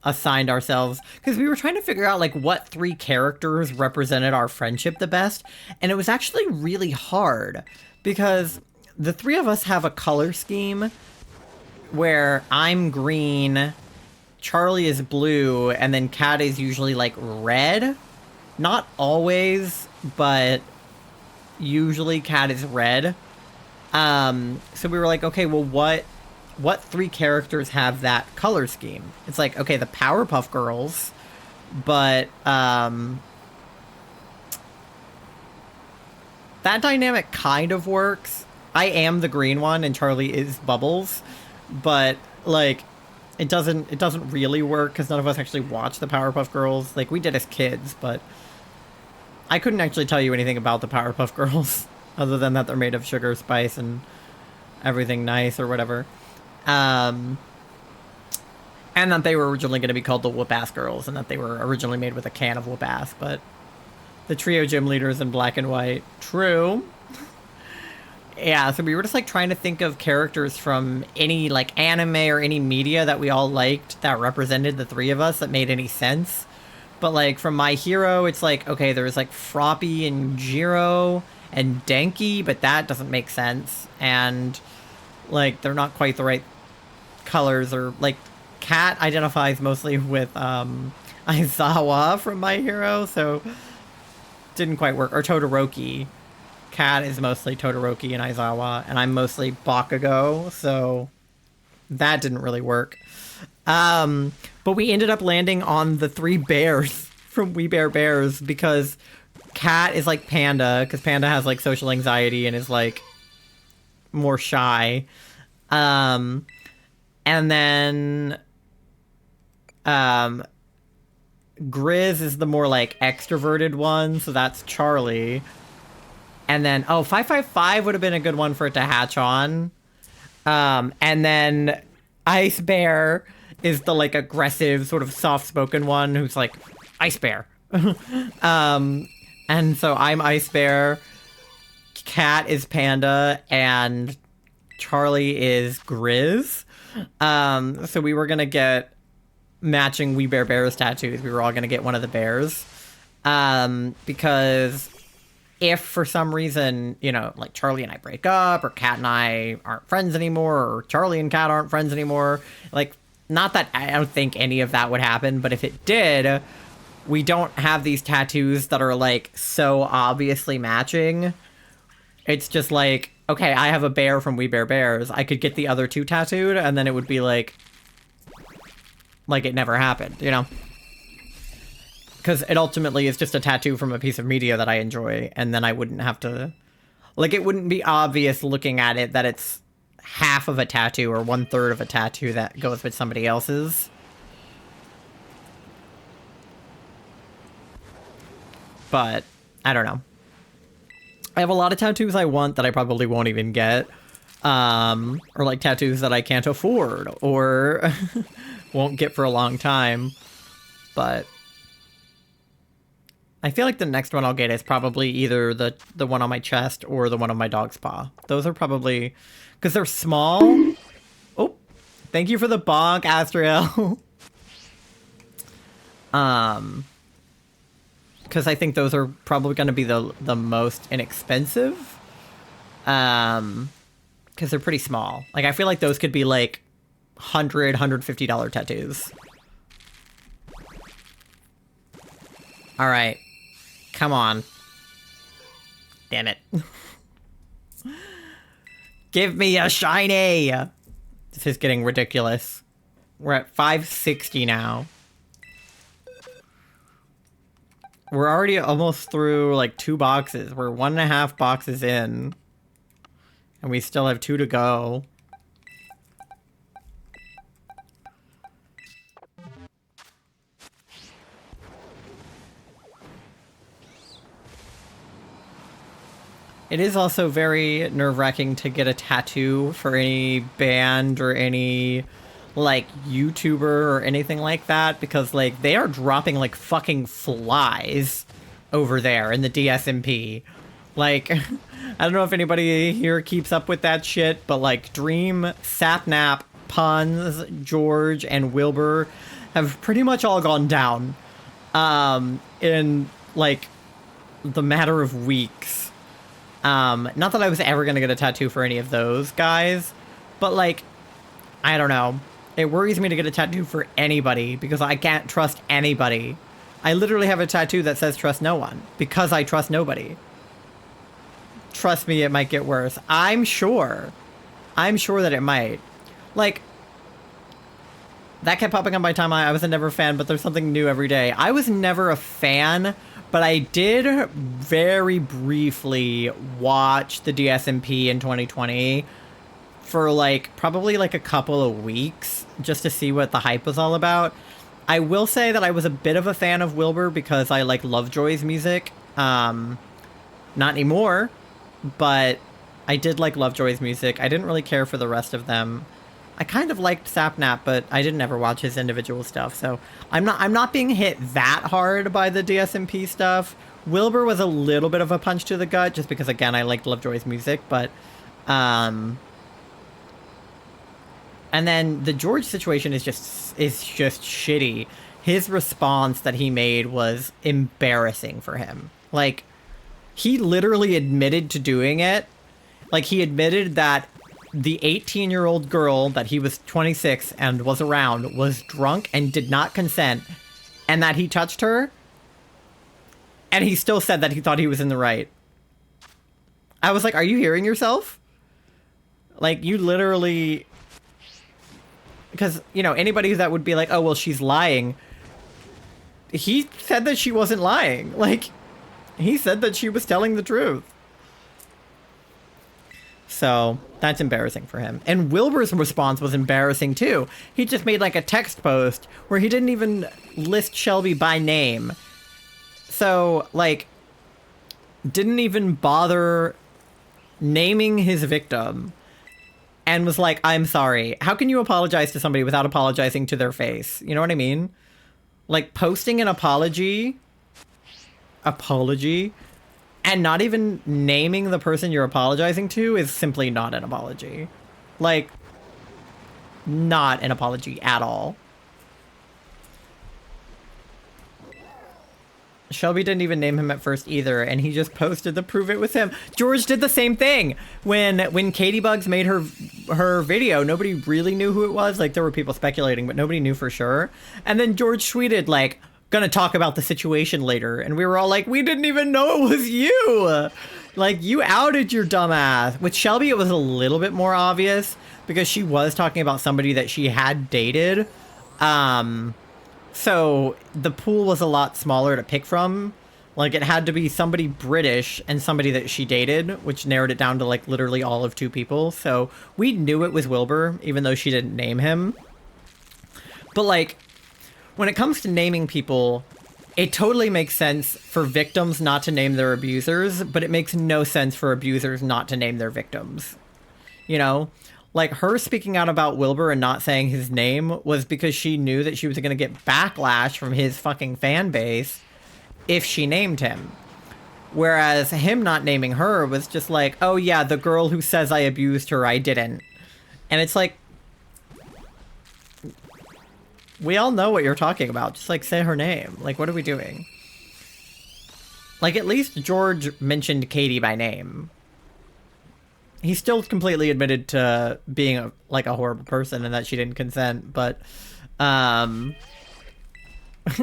assigned ourselves, because we were trying to figure out like what three characters represented our friendship the best, and it was actually really hard because the three of us have a color scheme where I'm green, Charlie is blue, and then Kat is usually like red. Not always, but usually Kat is red. So we were like, okay, well, what three characters have that color scheme? It's like, okay, the Powerpuff Girls, but, that dynamic kind of works. I am the green one and Charlie is Bubbles, but, like, it doesn't really work because none of us actually watch the Powerpuff Girls. Like, we did as kids, but I couldn't actually tell you anything about the Powerpuff Girls other than that they're made of sugar, spice, and everything nice or whatever. And that they were originally going to be called the Whoop-Ass Girls, and that they were originally made with a can of Whoop-Ass, but the trio gym leaders in black and white. True. Yeah, so we were just, like, trying to think of characters from any, like, anime or any media that we all liked that represented the three of us that made any sense. But, like, from My Hero, it's like, okay, there's, like, Froppy and Jiro and Denki, but that doesn't make sense. And, like, they're not quite the right colors, or like Kat identifies mostly with Aizawa from My Hero, so didn't quite work. Or Todoroki. Kat is mostly Todoroki and Aizawa, and I'm mostly Bakugo, so that didn't really work. But we ended up landing on the three bears from We Bear Bears because Kat is like Panda, because Panda has like social anxiety and is like more shy. And then, Grizz is the more, like, extroverted one, so that's Charlie. And then, 555 would have been a good one for it to hatch on. And then Ice Bear is the, like, aggressive, sort of soft-spoken one who's like, Ice Bear. And so I'm Ice Bear, Kat is Panda, and Charlie is Grizz. So we were gonna get matching We Bear Bears tattoos. We were all gonna get one of the bears. Because if for some reason, you know, like Charlie and I break up, or Kat and I aren't friends anymore, or Charlie and Kat aren't friends anymore, like, not that I don't think any of that would happen, but if it did, we don't have these tattoos that are, like, so obviously matching. It's just like, okay, I have a bear from We Bear Bears. I could get the other two tattooed, and then it would be like it never happened, you know? Because it ultimately is just a tattoo from a piece of media that I enjoy, and then I wouldn't have to... Like, it wouldn't be obvious looking at it that it's half of a tattoo or 1/3 of a tattoo that goes with somebody else's. But, I don't know. I have a lot of tattoos I want that I probably won't even get. Or like tattoos that I can't afford or won't get for a long time. But I feel like the next one I'll get is probably either the one on my chest or the one on my dog's paw. Those are probably, because they're small. Oh, thank you for the bonk, Astriel. Because I think those are probably going to be the most inexpensive. Because they're pretty small. Like, I feel like those could be, like, $150 tattoos. Alright. Come on. Damn it. Give me a shiny! This is getting ridiculous. We're at 560 now. We're already almost through, like, 2 boxes. We're 1.5 boxes in. And we still have 2 to go. It is also very nerve-wracking to get a tattoo for any band or any, like, YouTuber or anything like that, because, like, they are dropping, like, fucking flies over there in the DSMP. Like, I don't know if anybody here keeps up with that shit, but, like, Dream, Sapnap, Puns, George, and Wilbur have pretty much all gone down in, like, the matter of weeks. Not that I was ever gonna get a tattoo for any of those guys, but, like, I don't know. It worries me to get a tattoo for anybody because I can't trust anybody. I literally have a tattoo that says trust no one because I trust nobody. Trust me, it might get worse. I'm sure that it might. Like, that kept popping on my timeline. I was a never fan, but there's something new every day. I was never a fan, but I did very briefly watch the DSMP in 2020 for, like, probably, like, a couple of weeks just to see what the hype was all about. I will say that I was a bit of a fan of Wilbur because I like Lovejoy's music. Not anymore, but I did like Lovejoy's music. I didn't really care for the rest of them. I kind of liked Sapnap, but I didn't ever watch his individual stuff, so I'm not being hit that hard by the DSMP stuff. Wilbur was a little bit of a punch to the gut, just because, again, I liked Lovejoy's music, but, and then the George situation is just shitty. His response that he made was embarrassing for him. Like, he literally admitted to doing it. Like, he admitted that the 18-year-old girl that he was 26 and was around was drunk and did not consent, and that he touched her, and he still said that he thought he was in the right. I was like, are you hearing yourself? Like, you literally... Because, you know, anybody that would be like, oh, well, she's lying. He said that she wasn't lying. Like, he said that she was telling the truth. So, that's embarrassing for him. And Wilbur's response was embarrassing, too. He just made, like, a text post where he didn't even list Shelby by name. So, like, didn't even bother naming his victim. And was like, I'm sorry. How can you apologize to somebody without apologizing to their face? You know what I mean? Like, posting an apology, and not even naming the person you're apologizing to is simply not an apology. Like, not an apology at all. Shelby didn't even name him at first either, and he just posted to prove it was him. George did the same thing. When Katie Bugs made her video, nobody really knew who it was. Like, there were people speculating, but nobody knew for sure. And then George tweeted, like, gonna talk about the situation later. And we were all like, we didn't even know it was you! Like, you outed your dumbass. With Shelby, it was a little bit more obvious, because she was talking about somebody that she had dated. So the pool was a lot smaller to pick from. Like, it had to be somebody British and somebody that she dated, which narrowed it down to, like, literally all of 2 people. So we knew it was Wilbur, even though she didn't name him. But, like, when it comes to naming people, it totally makes sense for victims not to name their abusers, but it makes no sense for abusers not to name their victims. You know? Like, her speaking out about Wilbur and not saying his name was because she knew that she was going to get backlash from his fucking fan base if she named him. Whereas him not naming her was just like, oh yeah, the girl who says I abused her, I didn't. And it's like, we all know what you're talking about. Just, like, say her name. Like, what are we doing? Like, at least George mentioned Katie by name. He still completely admitted to being a horrible person and that she didn't consent, but at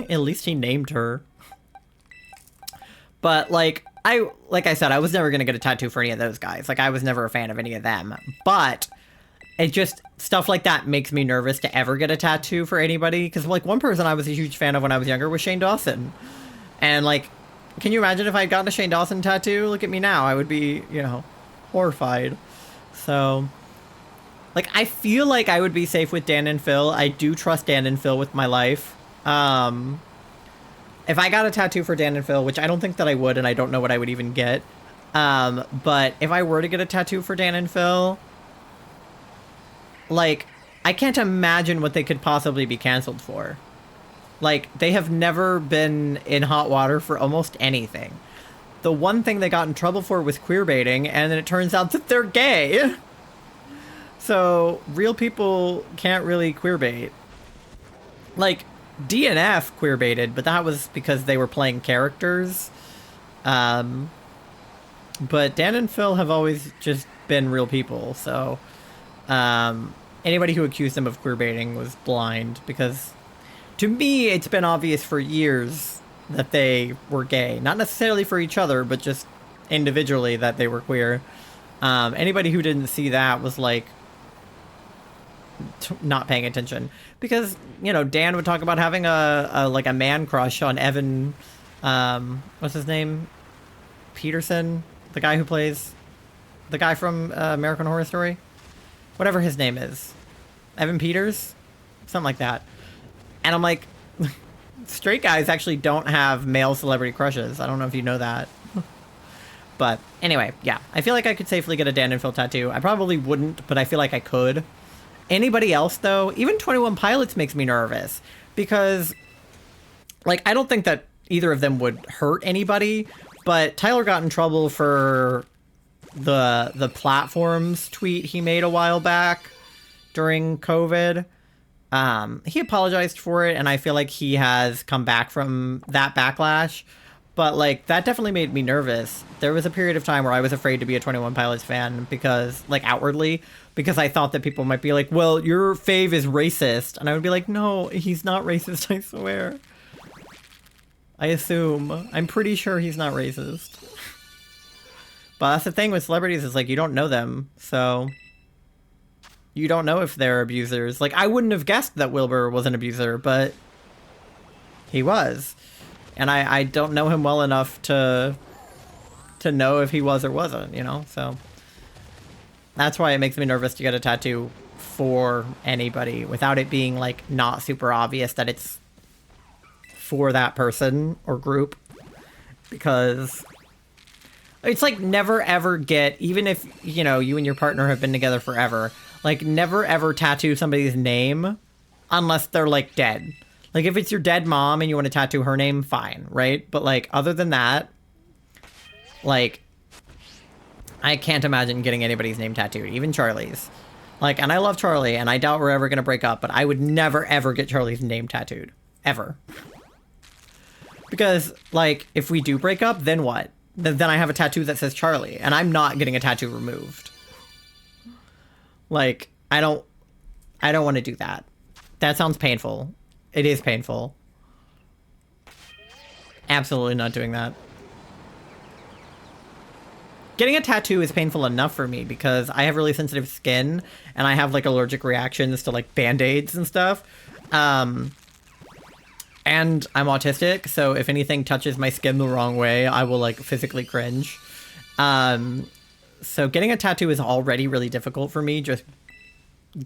least he named her. But, like I said, I was never going to get a tattoo for any of those guys. Like, I was never a fan of any of them. But it just, stuff like that makes me nervous to ever get a tattoo for anybody. Because, like, one person I was a huge fan of when I was younger was Shane Dawson. And, like, can you imagine if I had gotten a Shane Dawson tattoo? Look at me now. I would be, you know, horrified. So, like, I feel like I would be safe with Dan and Phil. I do trust Dan and Phil with my life. If I got a tattoo for Dan and Phil, which I don't think that I would, and I don't know what I would even get. But if I were to get a tattoo for Dan and Phil, like, I can't imagine what they could possibly be canceled for. Like, they have never been in hot water for almost anything. The one thing they got in trouble for was queerbaiting, and then it turns out that they're gay. So, real people can't really queerbait. Like, DNF queerbaited, but that was because they were playing characters. But Dan and Phil have always just been real people, so... anybody who accused them of queerbaiting was blind, because... To me, it's been obvious for years that they were gay. Not necessarily for each other, but just individually that they were queer. Anybody who didn't see that was, like, not paying attention. Because, you know, Dan would talk about having a man crush on Evan... what's his name? Peterson? The guy who plays... The guy from American Horror Story? Whatever his name is. Evan Peters? Something like that. And I'm like, straight guys actually don't have male celebrity crushes. I don't know if you know that. But anyway, yeah. I feel like I could safely get a Dan and Phil tattoo. I probably wouldn't, but I feel like I could. Anybody else, though, even 21 Pilots makes me nervous. Because, like, I don't think that either of them would hurt anybody. But Tyler got in trouble for the platforms tweet he made a while back during COVID. He apologized for it, and I feel like he has come back from that backlash. But, like, that definitely made me nervous. There was a period of time where I was afraid to be a 21 Pilots fan because, like, outwardly, because I thought that people might be like, well, your fave is racist. And I would be like, no, he's not racist, I swear. I assume. I'm pretty sure he's not racist. But that's the thing with celebrities is, like, you don't know them, so... You don't know if they're abusers. Like, I wouldn't have guessed that Wilbur was an abuser, but he was. And I don't know him well enough to know if he was or wasn't, you know? So that's why it makes me nervous to get a tattoo for anybody without it being, like, not super obvious that it's for that person or group. Because it's like never ever get, even if, you know, you and your partner have been together forever... Like, never ever tattoo somebody's name unless they're, like, dead. Like, if it's your dead mom and you want to tattoo her name, fine, right? But, like, other than that, like, I can't imagine getting anybody's name tattooed, even Charlie's. Like, and I love Charlie, and I doubt we're ever going to break up, but I would never ever get Charlie's name tattooed. Ever. Because, like, if we do break up, then what? Then I have a tattoo that says Charlie, and I'm not getting a tattoo removed. Like, I don't want to do that. That sounds painful. It is painful. Absolutely not doing that. Getting a tattoo is painful enough for me because I have really sensitive skin and I have, like, allergic reactions to, like, Band-Aids and stuff. And I'm autistic, so if anything touches my skin the wrong way, I will, like, physically cringe. So getting a tattoo is already really difficult for me, just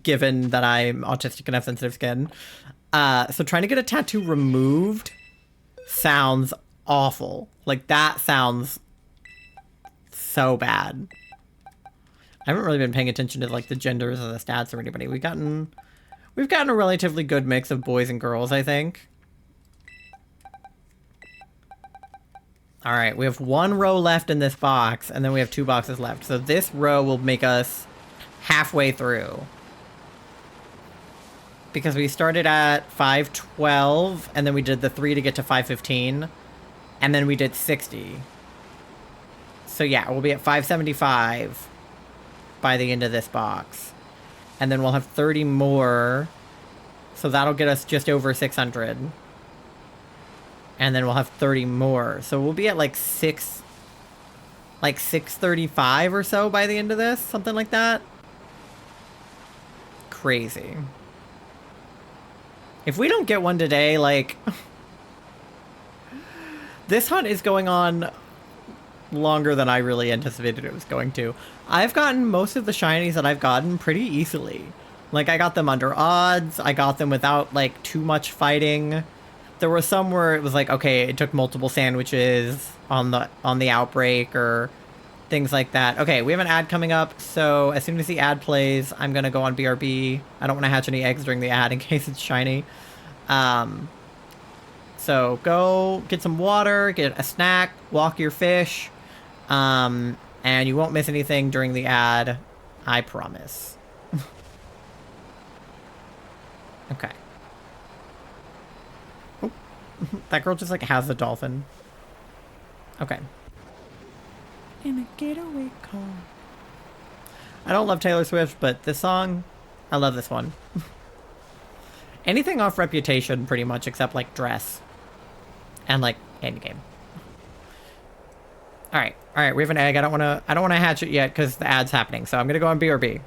given that I'm autistic and have sensitive skin. So trying to get a tattoo removed sounds awful. Like, that sounds so bad. I haven't really been paying attention to, like, the genders or the stats or anybody. We've gotten a relatively good mix of boys and girls, I think. All right, we have one row left in this box, and then we have 2 boxes left. So this row will make us halfway through. Because we started at 512, and then we did the 3 to get to 515, and then we did 60. So yeah, we'll be at 575 by the end of this box. And then we'll have 30 more, so that'll get us just over 600. And then we'll have 30 more. So we'll be at like 635 or so by the end of this. Something like that. Crazy. If we don't get one today, like... This hunt is going on longer than I really anticipated it was going to. I've gotten most of the shinies that I've gotten pretty easily. Like, I got them under odds. I got them without, like, too much fighting. There were some where it was like, okay, it took multiple sandwiches on the outbreak or things like that. Okay, we have an ad coming up, so as soon as the ad plays, I'm gonna go on BRB. I don't want to hatch any eggs during the ad in case it's shiny. So go get some water, get a snack, walk your fish, and you won't miss anything during the ad. I promise. Okay. Oh, that girl just like has a dolphin. Okay. In a getaway car. I don't love Taylor Swift, but this song, I love this one. Anything off Reputation, pretty much, except like Dress. And like Endgame. Alright, we have an egg. I don't wanna hatch it yet because the ad's happening, so I'm gonna go on BRB.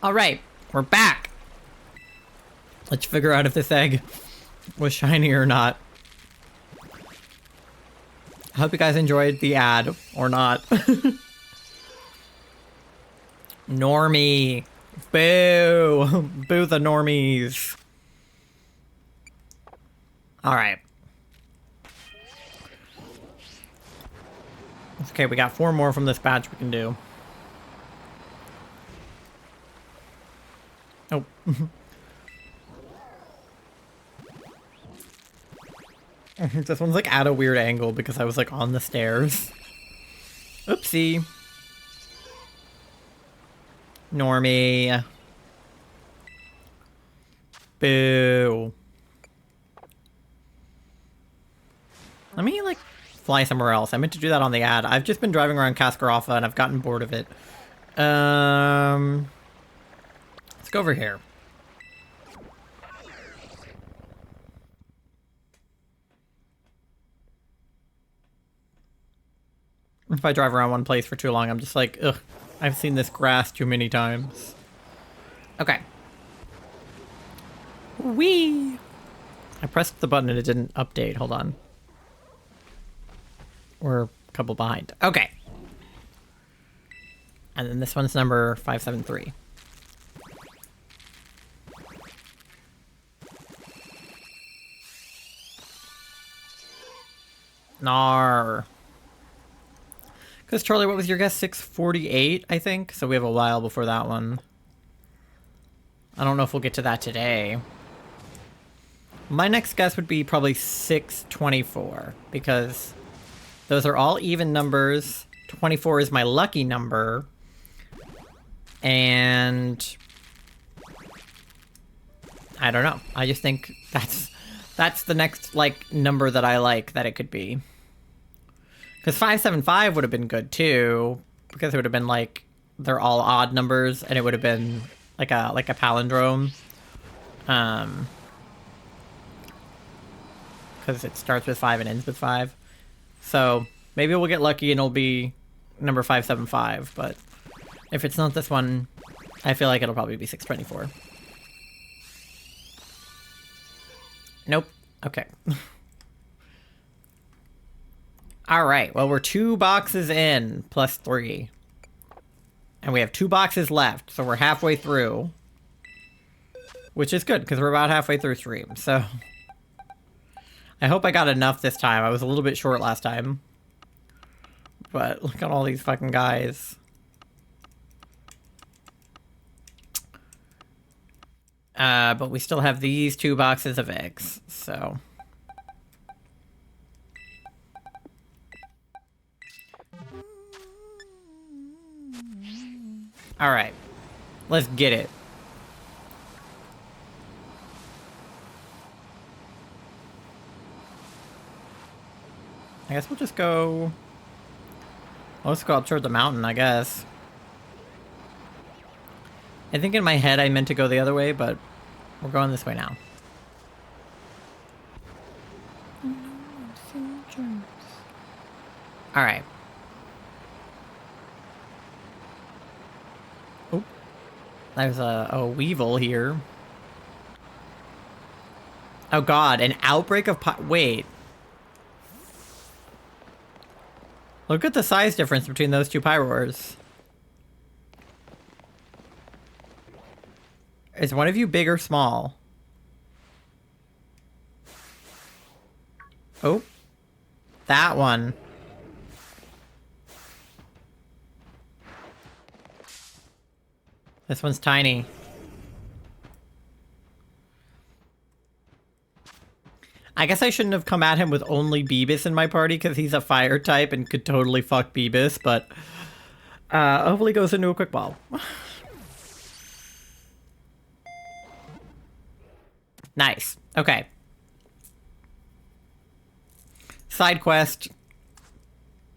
All right, we're back. Let's figure out if this egg was shiny or not. I hope you guys enjoyed the ad or not. Normie. Boo! Boo the normies. Alright. Okay, we got 4 more from this batch we can do. Oh. This one's like at a weird angle because I was like on the stairs. Oopsie. Normie. Boo. Let me like fly somewhere else. I meant to do that on the ad. I've just been driving around Cascaroffa and I've gotten bored of it. Let's go over here. If I drive around one place for too long, I'm just like, ugh, I've seen this grass too many times. Okay. Whee! I pressed the button and it didn't update. Hold on. We're a couple behind. Okay. And then this one's number 573. Nar. Because, Charlie, what was your guess? 648, I think? So we have a while before that one. I don't know if we'll get to that today. My next guess would be probably 624, because those are all even numbers. 24 is my lucky number. And I don't know. I just think that's the next, like, number that I like that it could be. Because 575 would have been good too, because it would have been like they're all odd numbers, and it would have been like a palindrome. Because it starts with 5 and ends with 5. So maybe we'll get lucky and it'll be number 575. But if it's not this one, I feel like it'll probably be 624. Nope. Okay. Alright, well, we're 2 boxes in, plus 3. And we have 2 boxes left, so we're halfway through. Which is good, because we're about halfway through stream, so... I hope I got enough this time. I was a little bit short last time. But look at all these fucking guys. But we still have these 2 boxes of eggs, so... Alright. Let's get it. I guess we'll just go... Well, let's go up toward the mountain, I guess. I think in my head I meant to go the other way, but we're going this way now. Alright. Oh. There's a weevil here. Oh god, an outbreak of wait. Look at the size difference between those 2 pyroars. Is one of you big or small? Oh. That one. This one's tiny. I guess I shouldn't have come at him with only Beebus in my party, because he's a fire type and could totally fuck Beebus, but hopefully goes into a quick ball. Nice. Okay. Side quest.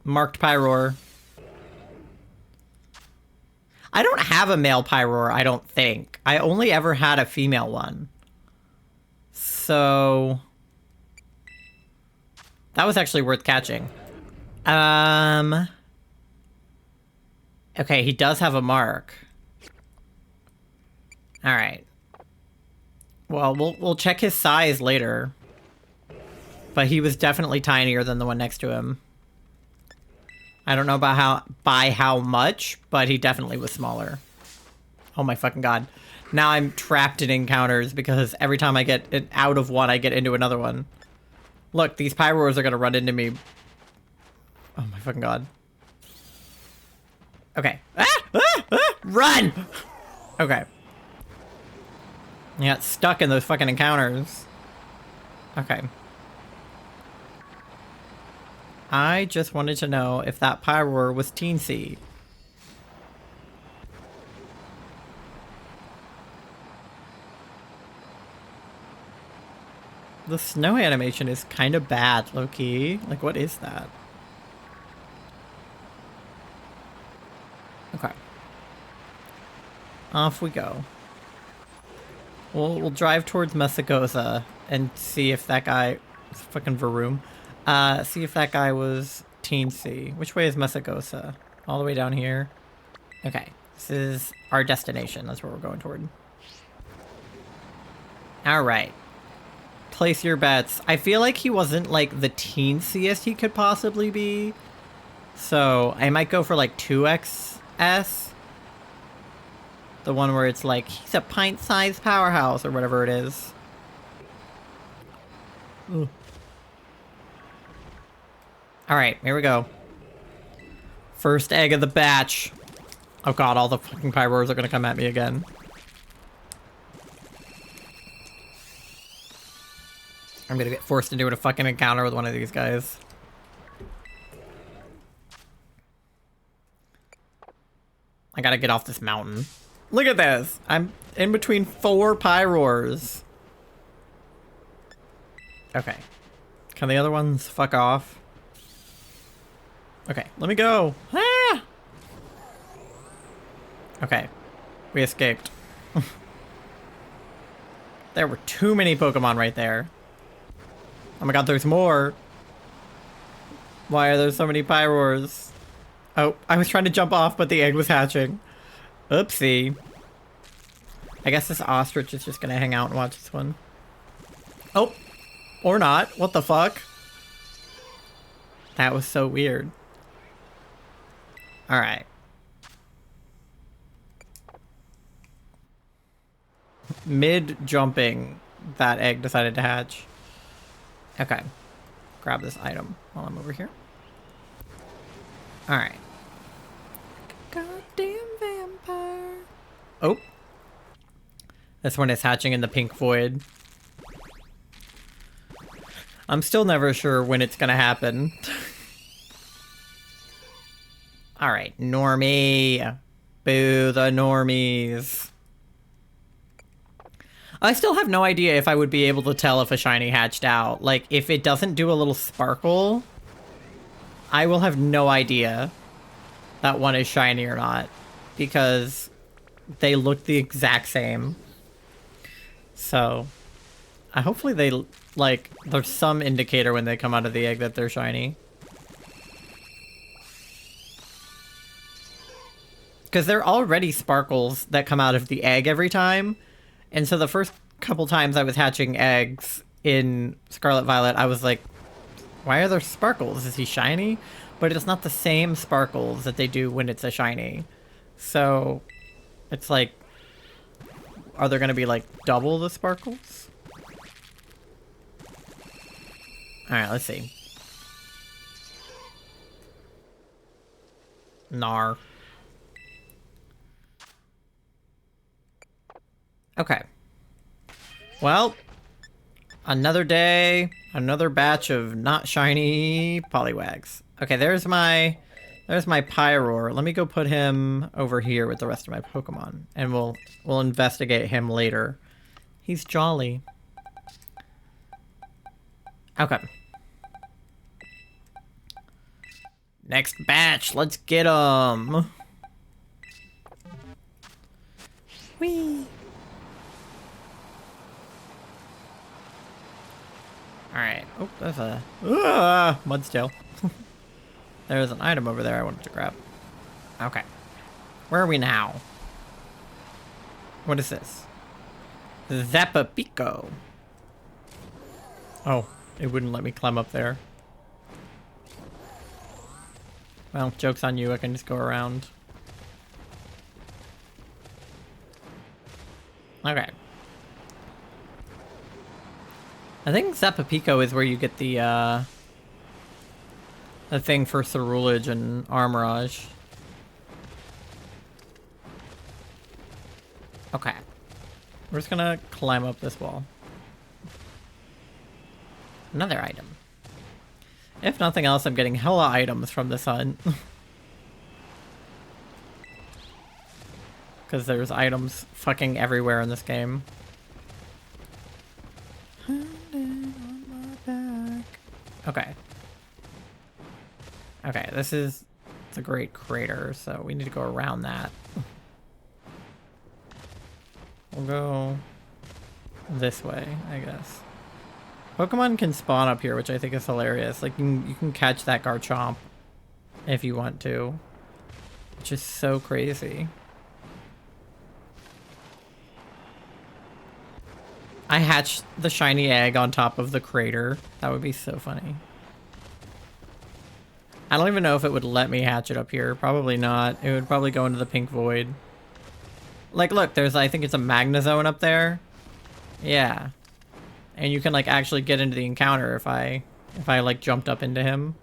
Marked Pyroar. I don't have a male Pyroar, I don't think. I only ever had a female one. So... that was actually worth catching. Okay, he does have a mark. Alright. Well, we'll check his size later. But he was definitely tinier than the one next to him. I don't know about by how much, but he definitely was smaller. Oh my fucking god. Now I'm trapped in encounters because every time I get out of one, I get into another one. Look, these Pyroars are gonna run into me. Oh my fucking god. Okay. Run! Okay. I got stuck in those fucking encounters. Okay. I just wanted to know if that Pyroar was teensy. The snow animation is kind of bad, low-key. Like, what is that? Okay. Off we go. We'll drive towards Messagosa and see if that guy... It's fucking Varoom. See if that guy was teensy. Which way is Messagosa? All the way down here? Okay. This is our destination. That's where we're going toward. Alright. Place your bets. I feel like he wasn't, like, the teensiest he could possibly be. So, I might go for, like, 2XS. The one where it's like, he's a pint-sized powerhouse, or whatever it is. Alright, here we go. First egg of the batch. Oh god, all the fucking Pyroars are gonna come at me again. I'm gonna get forced into a fucking encounter with one of these guys. I gotta get off this mountain. Look at this! I'm in between 4 Pyroars. Okay. Can the other ones fuck off? Okay, let me go! Ah! Okay. We escaped. There were too many Pokemon right there. Oh my god, there's more! Why are there so many Pyroars? Oh, I was trying to jump off, but the egg was hatching. Oopsie. I guess this ostrich is just gonna hang out and watch this one. Oh! Or not. What the fuck? That was so weird. Alright. Mid-jumping, that egg decided to hatch. Okay. Grab this item while I'm over here. Alright. Goddamn vampire. Oh. This one is hatching in the pink void. I'm still never sure when it's gonna happen. Alright, normie. Boo the normies. I still have no idea if I would be able to tell if a shiny hatched out. Like, if it doesn't do a little sparkle, I will have no idea that one is shiny or not. Because they look the exact same. So, hopefully they, like, there's some indicator when they come out of the egg that they're shiny. Because there are already sparkles that come out of the egg every time. And so the first couple times I was hatching eggs in Scarlet Violet, I was like, why are there sparkles? Is he shiny? But it's not the same sparkles that they do when it's a shiny. So, it's like, are there going to be like double the sparkles? Alright, let's see. Nar. Okay. Well, another day, another batch of not shiny poliwags. Okay, there's my Pyroar. Let me go put him over here with the rest of my Pokemon, and we'll investigate him later. He's jolly. Okay. Next batch, let's get him. Whee! Alright. Oh, that's a... Mudstail. There's an item over there I wanted to grab. Okay. Where are we now? What is this? Zapapico. Oh, it wouldn't let me climb up there. Well, joke's on you. I can just go around. Okay. I think Zepapico is where you get the thing for Cerulege and Armorage. Okay. We're just gonna climb up this wall. Another item. If nothing else, I'm getting hella items from this hunt. Because there's items fucking everywhere in this game. Okay. Okay, it's a great crater, so we need to go around that. We'll go this way, I guess. Pokemon can spawn up here, which I think is hilarious. Like, you can catch that Garchomp if you want to. Which is so crazy. I hatched the shiny egg on top of the crater. That would be so funny. I don't even know if it would let me hatch it up here. Probably not. It would probably go into the pink void. Like, look, there's, I think it's a Magnezone up there. Yeah. And you can, like, actually get into the encounter if I like, jumped up into him.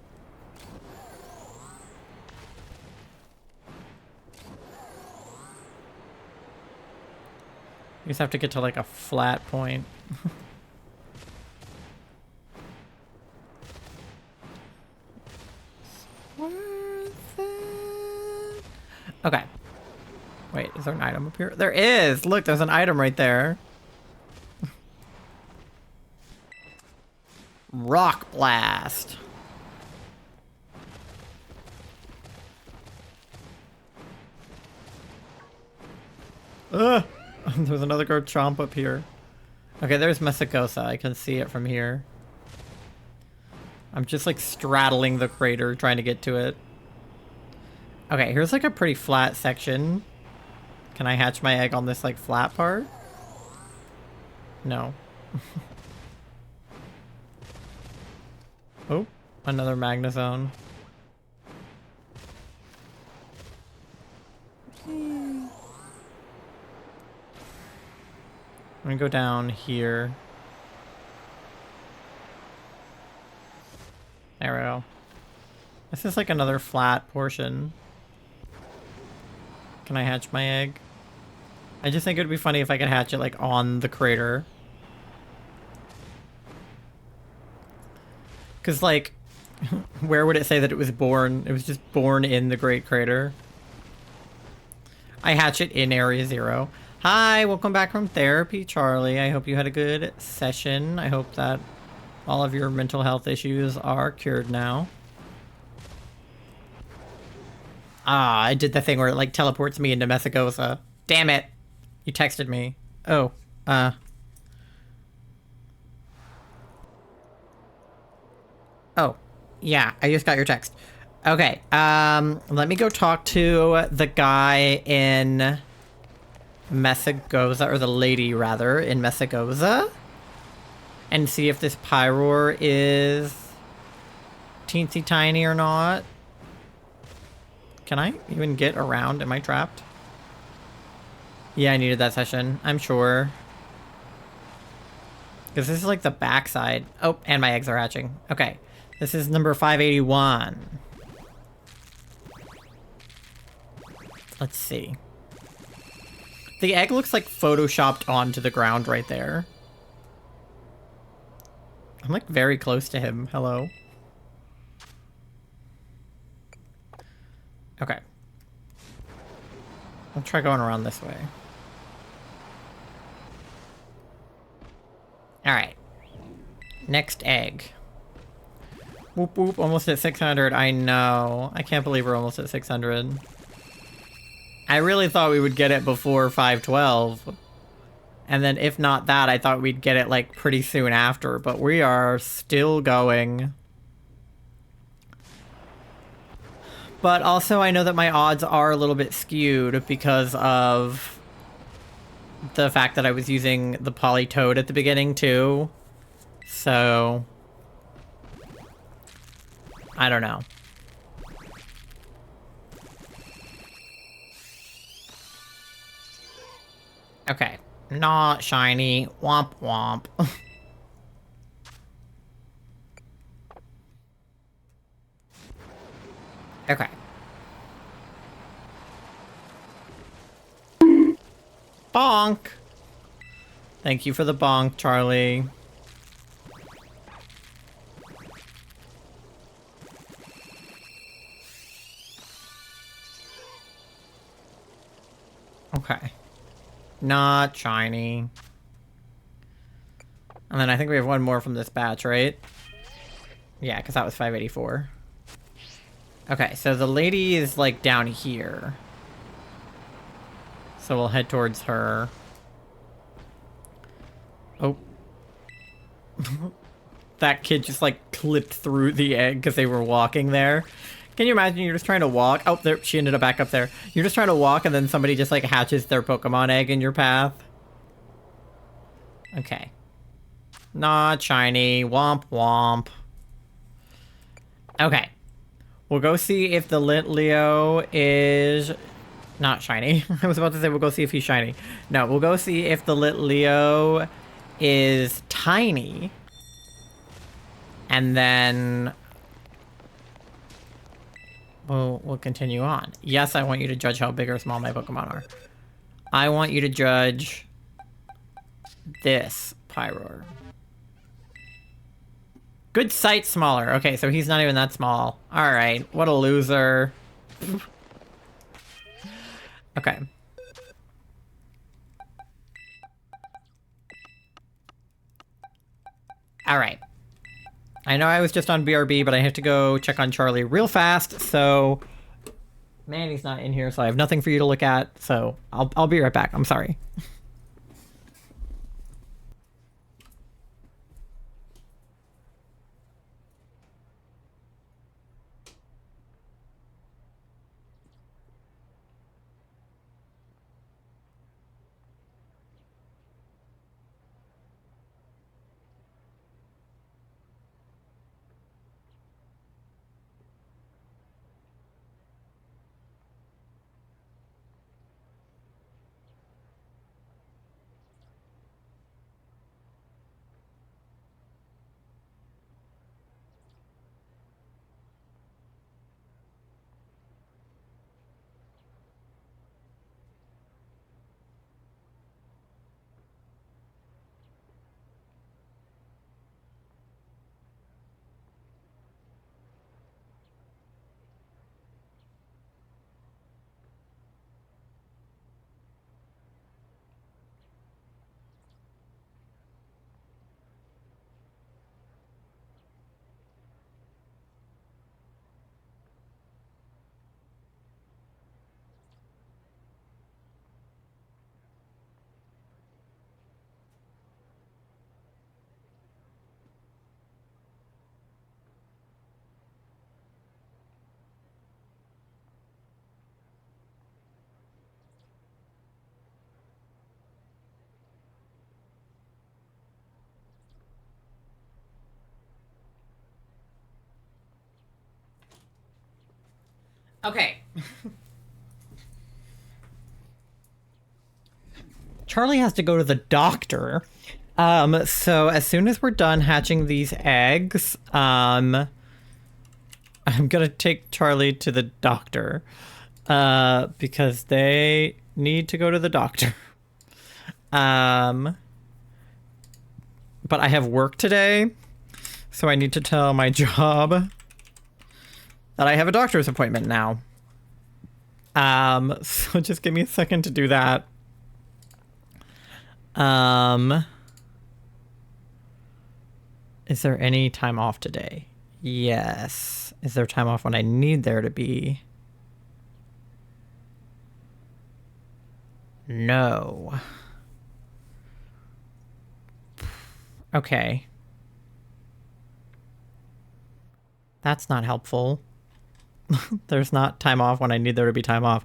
You just have to get to, like, a flat point. Okay. Wait, is there an item up here? There is! Look, there's an item right there. Rock Blast. Ugh! There's another Garchomp up here. Okay, there's Messagosa. I can see it from here. I'm just like straddling the crater trying to get to it. Okay, here's like a pretty flat section. Can I hatch my egg on this like flat part? No. Oh, another Magnezone. I'm gonna go down here. There we go. This is like another flat portion. Can I hatch my egg? I just think it would be funny if I could hatch it like on the crater. Cause like, where would it say that it was born? It was just born in the Great Crater. I hatch it in Area 0. Hi, welcome back from therapy, Charlie. I hope you had a good session. I hope that all of your mental health issues are cured now. Ah, I did the thing where it like teleports me into Messagosa. Damn it. You texted me. Oh, Oh, yeah, I just got your text. Okay, let me go talk to the guy in Messagosa, or the lady, rather, in Messagosa, and see if this Pyroar is teensy tiny or not. Can I even get around? Am I trapped? Yeah, I needed that session, I'm sure. Because this is like the backside. Oh, and my eggs are hatching. Okay, this is number 581. Let's see. The egg looks like photoshopped onto the ground right there. I'm like very close to him. Hello. Okay. I'll try going around this way. Alright. Next egg. Whoop whoop, almost at 600. I know. I can't believe we're almost at 600. I really thought we would get it before 512. And then if not that, I thought we'd get it like pretty soon after, but we are still going. But also I know that my odds are a little bit skewed because of the fact that I was using the Politoad at the beginning too. So I don't know. Okay. Not shiny. Womp womp. Okay. Bonk! Thank you for the bonk, Charlie. Okay. Not shiny. And then I think we have one more from this batch, right? Yeah, because that was 584. Okay, so the lady is, like, down here. So we'll head towards her. Oh. That kid just, like, clipped through the egg because they were walking there. Can you imagine you're just trying to walk? Oh, there, she ended up back up there. You're just trying to walk and then somebody just, like, hatches their Pokemon egg in your path. Okay. Not shiny. Womp womp. Okay. We'll go see if the Litleo is not shiny. I was about to say we'll go see if he's shiny. No, we'll go see if the Litleo is tiny. And then we'll continue on. Yes, I want you to judge how big or small my Pokemon are. I want you to judge this Pyroar. Good sight, smaller. Okay, so he's not even that small. Alright, what a loser. Okay. Alright. I know I was just on BRB, but I have to go check on Charlie real fast, so... Man, he's not in here, so I have nothing for you to look at, so I'll be right back. I'm sorry. Okay. Charlie has to go to the doctor. So as soon as we're done hatching these eggs, I'm gonna take Charlie to the doctor. Because they need to go to the doctor. But I have work today, so I need to tell my job that I have a doctor's appointment now. So just give me a second to do that. Is there any time off today? Yes. Is there time off when I need there to be? No. Okay. That's not helpful. There's not time off when I need there to be time off.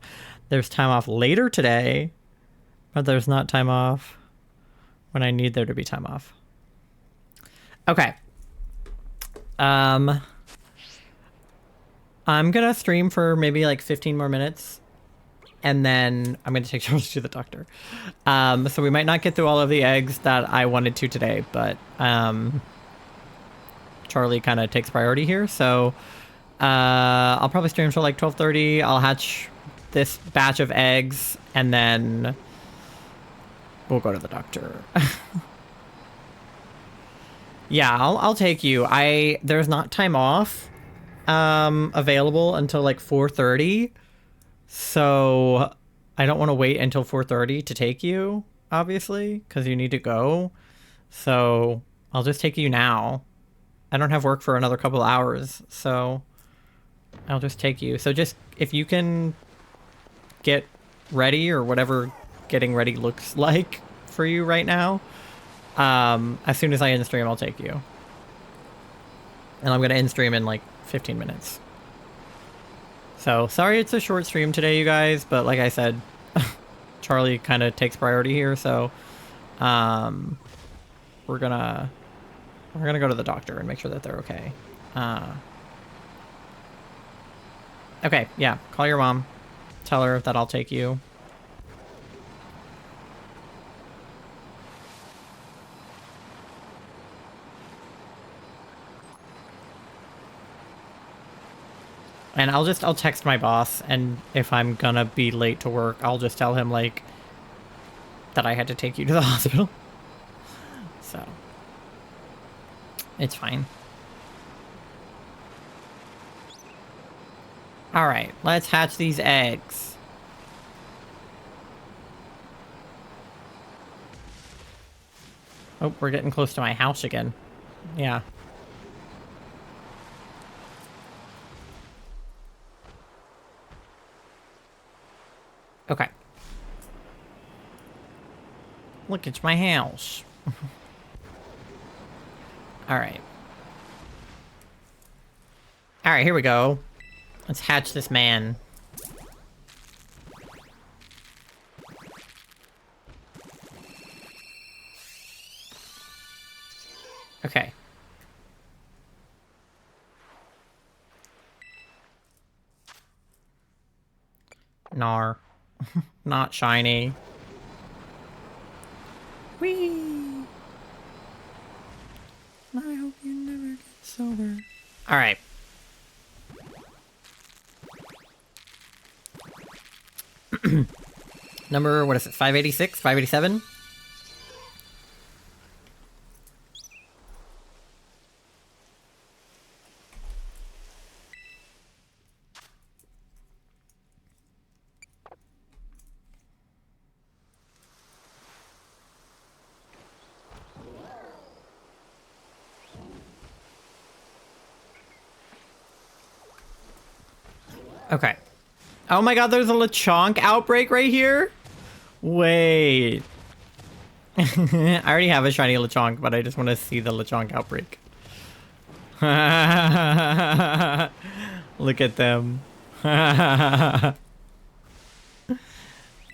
There's time off later today, but there's not time off when I need there to be time off. Okay. I'm gonna stream for maybe like 15 more minutes. And then I'm going to take Charlie to the doctor. So we might not get through all of the eggs that I wanted to today, but Charlie kind of takes priority here. So I'll probably stream till like 12:30. I'll hatch this batch of eggs, and then we'll go to the doctor. Yeah, I'll take you. There's not time off available until like 4:30. So I don't want to wait until 4:30 to take you, obviously, because you need to go. So I'll just take you now. I don't have work for another couple hours, so I'll just take you. So just, if you can get ready, or whatever getting ready looks like for you right now, as soon as I end stream, I'll take you. And I'm going to end stream in like 15 minutes. So, sorry it's a short stream today, you guys, but like I said, Charlie kind of takes priority here, so we're gonna go to the doctor and make sure that they're okay. Okay, yeah, call your mom. Tell her that I'll take you. And I'll text my boss, and if I'm gonna be late to work, I'll just tell him, like, that I had to take you to the hospital. So, it's fine. Alright, let's hatch these eggs. Oh, we're getting close to my house again. Yeah. Okay. Look, it's my house. Alright. Alright, here we go. Let's hatch this man. Okay. Nar. Not shiny. Whee! I hope you never get sober. Alright. Number, what is it, 586? 587? Okay. Oh my god, there's a Lechonk outbreak right here? Wait. I already have a shiny Lechonk, but I just want to see the Lechonk outbreak. Look at them.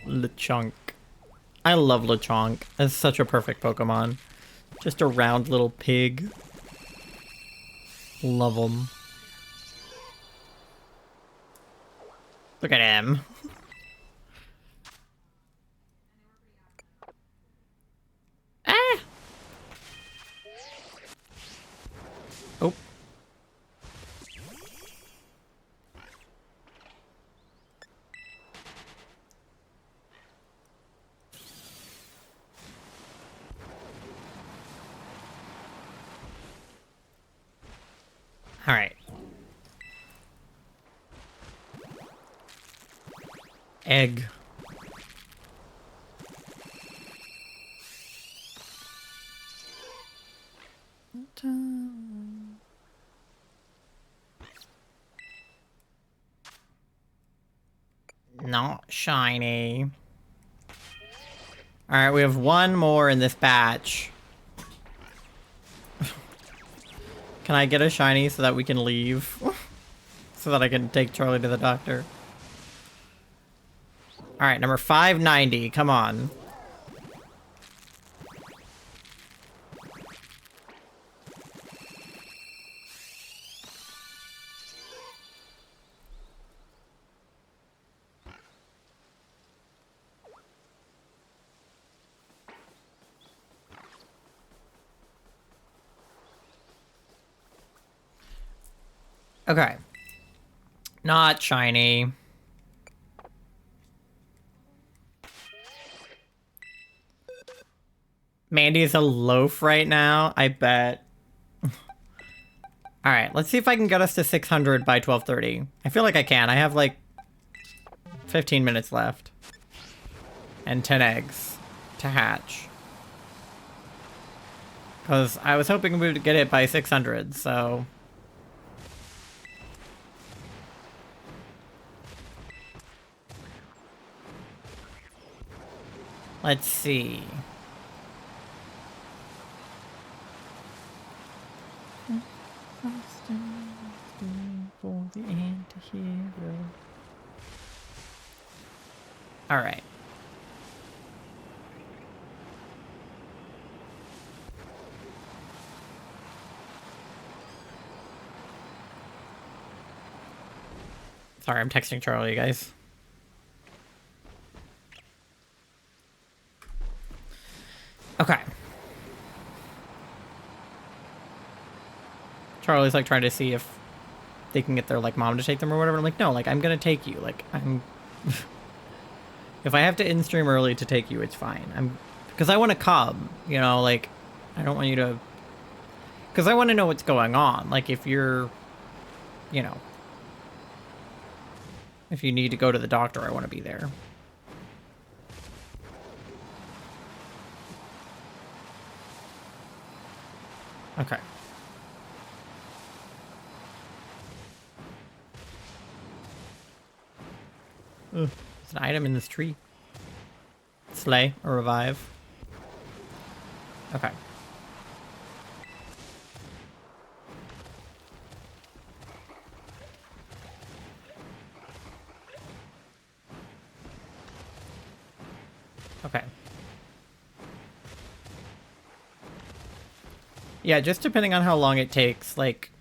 Lechonk. I love Lechonk. It's such a perfect Pokemon. Just a round little pig. Love him. Look at him. Ah! Oh. All right. Egg. Not shiny. Alright, we have one more in this batch. Can I get a shiny so that we can leave? So that I can take Charlie to the doctor. Alright, number 590. Come on. Okay. Not shiny. Mandy is a loaf right now, I bet. Alright, let's see if I can get us to 600 by 12:30. I feel like I can. I have like 15 minutes left. And 10 eggs to hatch. Because I was hoping we would get it by 600, so... Let's see. For the anti-hero. All right. Sorry, I'm texting Charlie, guys. Okay. Charlie's like trying to see if they can get their like mom to take them or whatever. I'm like, no, like I'm gonna take you. Like I'm if I have to in stream early to take you, it's fine. Because I want to come, you know, like I don't want you to, because I want to know what's going on. Like if you're, you know, if you need to go to the doctor, I want to be there. Okay. Ooh, there's an item in this tree. Slay or revive. Okay. Okay. Yeah, just depending on how long it takes, like,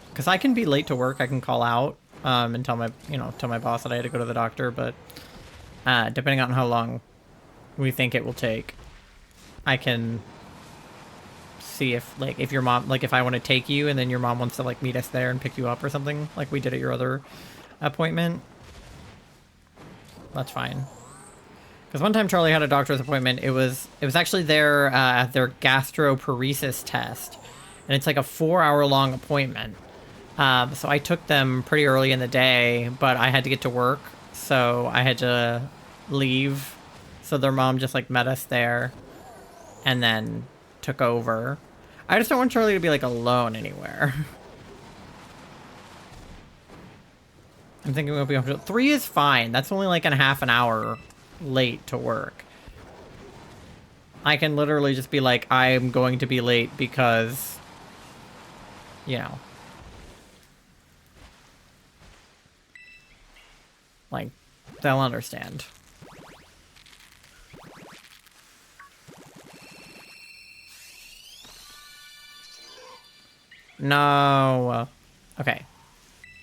because I can be late to work, I can call out, and tell my, you know, tell my boss that I had to go to the doctor, but, depending on how long we think it will take, I can see if, like, if your mom, like, if I want to take you and then your mom wants to, like, meet us there and pick you up or something, like we did at your other appointment. That's fine. Because one time Charlie had a doctor's appointment, it was actually their gastroparesis test. And it's like a 4-hour long appointment. So I took them pretty early in the day, but I had to get to work. So I had to leave. So their mom just like met us there and then took over. I just don't want Charlie to be like alone anywhere. I'm thinking we'll be able to, 3 is fine. That's only like a half an hour late to work. I can literally just be like, I'm going to be late because, you know, like, they'll understand. No. Okay.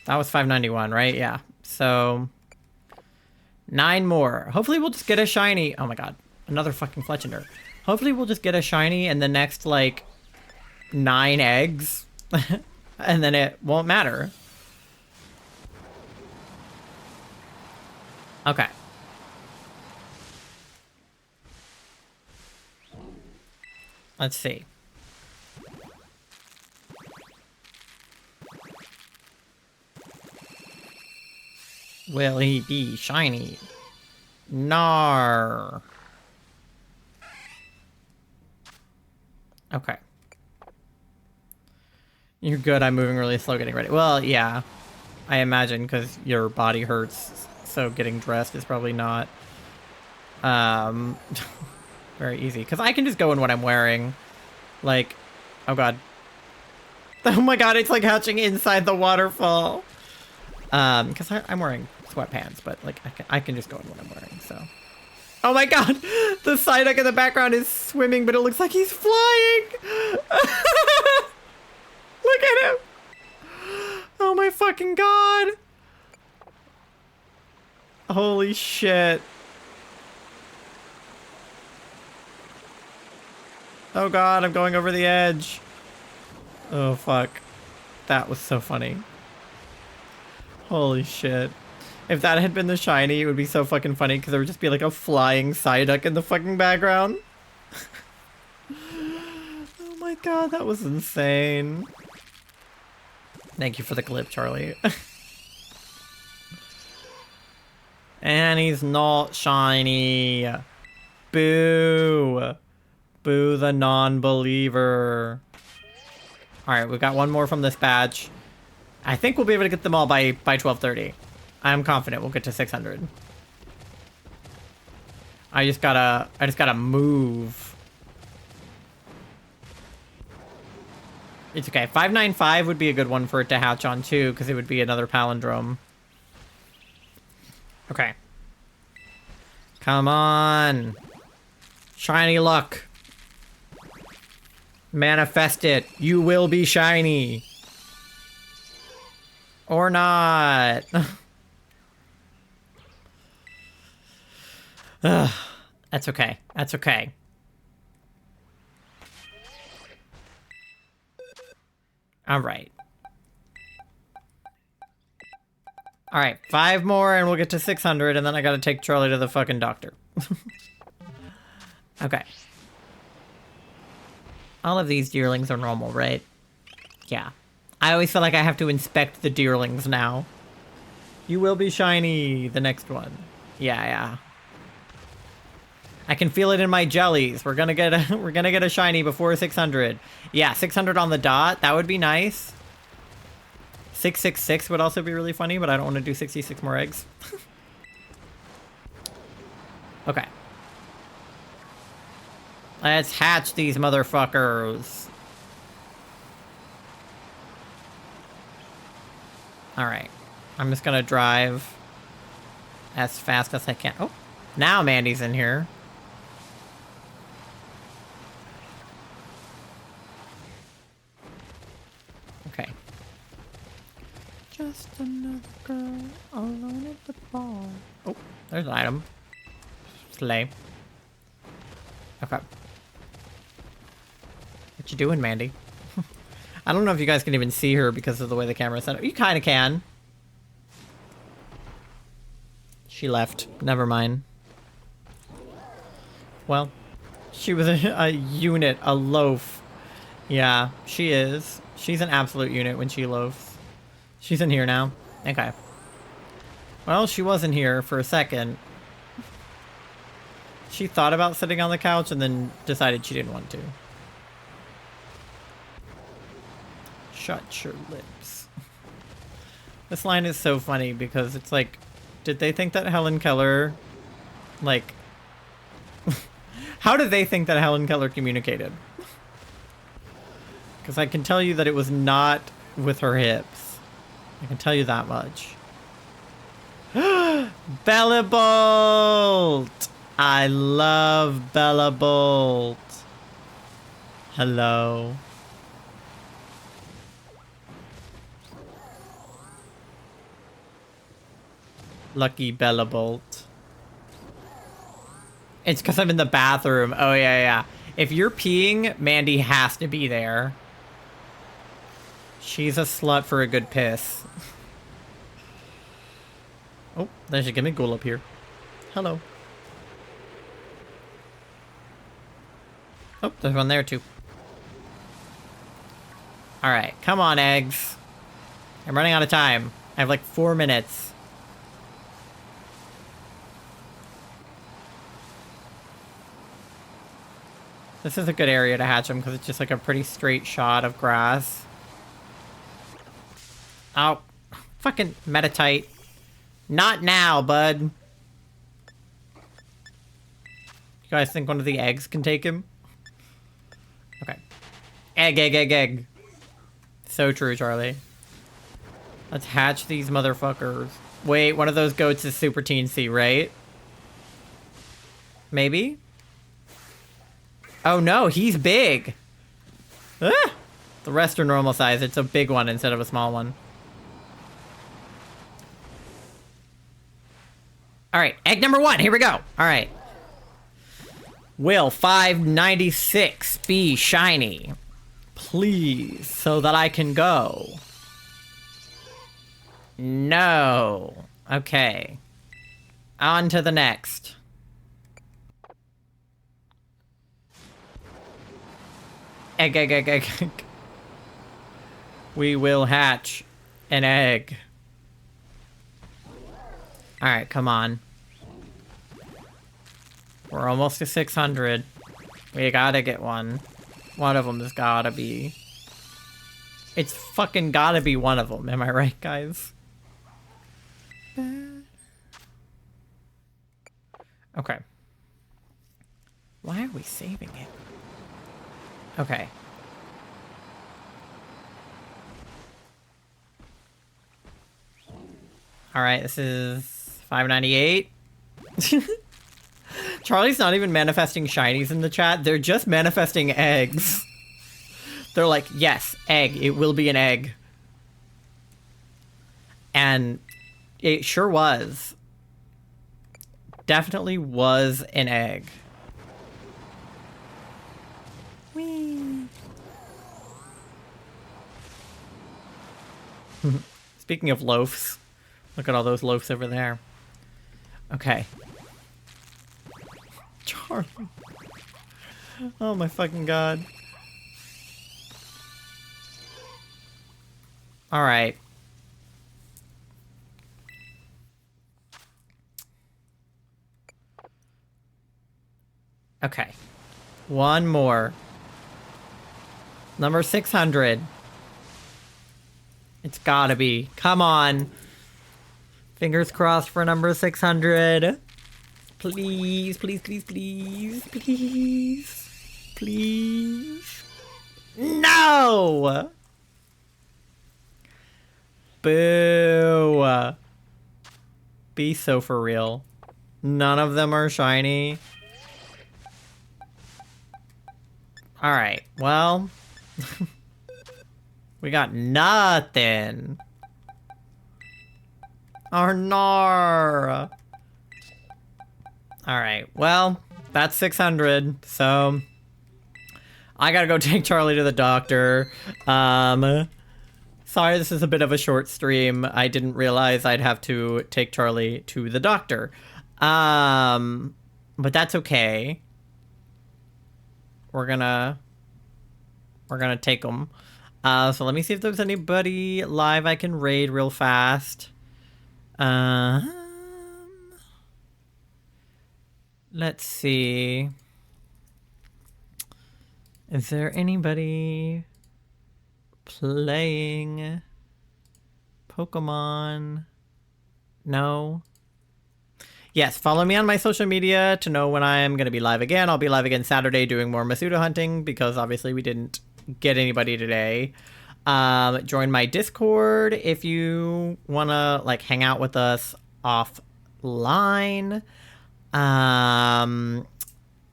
That was 591, right? Yeah. So 9 more. Hopefully we'll just get a shiny. Oh my god. Another fucking Fletchender. Hopefully we'll just get a shiny in the next, like, 9 eggs. And then it won't matter. Okay. Let's see. Will he be shiny? Nar. Okay. You're good. I'm moving really slow getting ready. Well, yeah. I imagine because your body hurts, so getting dressed is probably not very easy. Because I can just go in what I'm wearing. Like, oh god. Oh my god, it's like hatching inside the waterfall. Because I'm wearing sweatpants, but like I can just go in what I'm wearing, so. Oh my god! The Psyduck in the background is swimming, but it looks like he's flying! Look at him! Oh my fucking god! Holy shit. Oh god, I'm going over the edge. Oh fuck. That was so funny. Holy shit. If that had been the shiny, it would be so fucking funny because there would just be like a flying Psyduck in the fucking background. Oh my god, that was insane. Thank you for the clip, Charlie. And he's not shiny. Boo. Boo the non-believer. Alright, we've got one more from this batch. I think we'll be able to get them all by 12:30. I'm confident we'll get to 600. I just gotta move. It's okay. 595 would be a good one for it to hatch on too, because it would be another palindrome. Okay. Come on. Shiny luck. Manifest it. You will be shiny. Or not. That's okay. That's okay. Alright. Alright, 5 more and we'll get to 600 and then I gotta take Charlie to the fucking doctor. Okay. All of these deerlings are normal, right? Yeah. I always feel like I have to inspect the deerlings now. You will be shiny, the next one. Yeah. I can feel it in my jellies. We're gonna get a shiny before 600. Yeah, 600 on the dot. That would be nice. 666 would also be really funny, but I don't want to do 66 more eggs. Okay. Let's hatch these motherfuckers. Alright. I'm just gonna drive as fast as I can. Oh, now Mandy's in here. Okay. Just another girl alone at the bar. Oh, there's an item. Slay. Okay. What you doing, Mandy? I don't know if you guys can even see her because of the way the camera's set up. You kind of can. She left. Never mind. Well, she was a unit, a loaf. Yeah, she is. She's an absolute unit when she loafs. She's in here now. Okay. Well, she wasn't here for a second. She thought about sitting on the couch and then decided she didn't want to. Shut your lips. This line is so funny because it's like, did they think that Helen Keller, like, how did they think that Helen Keller communicated? Because I can tell you that it was not with her hips. I can tell you that much. Bellabolt! I love Bellabolt. Hello. Lucky Bellabolt. It's because I'm in the bathroom. Oh, yeah. If you're peeing, Mandy has to be there. She's a slut for a good piss. Oh, there's a Gimmighoul up here. Hello. Oh, there's one there too. Alright, come on, eggs. I'm running out of time. I have like 4 minutes. This is a good area to hatch them because it's just like a pretty straight shot of grass. Oh, fucking Metatite. Not now, bud. You guys think one of the eggs can take him? Okay. Egg. So true, Charlie. Let's hatch these motherfuckers. Wait, one of those goats is super teensy, right? Maybe? Oh no, he's big. Ah! The rest are normal size. It's a big one instead of a small one. Alright, egg number 1. Here we go. Alright. Will 596 be shiny? Please, so that I can go. No. Okay. On to the next. Egg, egg, egg, egg, egg. We will hatch an egg. Alright, come on. We're almost to 600. We gotta get one. One of them has gotta be. It's fucking gotta be one of them. Am I right, guys? Okay. Why are we saving it? Okay. Alright, this is 598. Charlie's not even manifesting shinies in the chat. They're just manifesting eggs. They're like, yes, egg. It will be an egg. And it sure was. Definitely was an egg. Whee. Speaking of loafs, look at all those loafs over there. Okay. Charlie. Oh my fucking god. Alright. Okay. One more. Number 600. It's gotta be. Come on. Fingers crossed for number 600. Please, please, please, please, please. Please. No! Boo. Be so for real. None of them are shiny. Alright, well. We got nothing. Arnar. Alright, well, that's 600, so I gotta go take Charlie to the doctor. Sorry, this is a bit of a short stream. I didn't realize I'd have to take Charlie to the doctor. But that's okay. We're gonna take him. So let me see if there's anybody live I can raid real fast. Let's see. Is there anybody playing Pokemon? No. Yes, follow me on my social media to know when I am going to be live again. I'll be live again Saturday doing more Masuda hunting because obviously we didn't get anybody today. Join my Discord if you want to like hang out with us offline.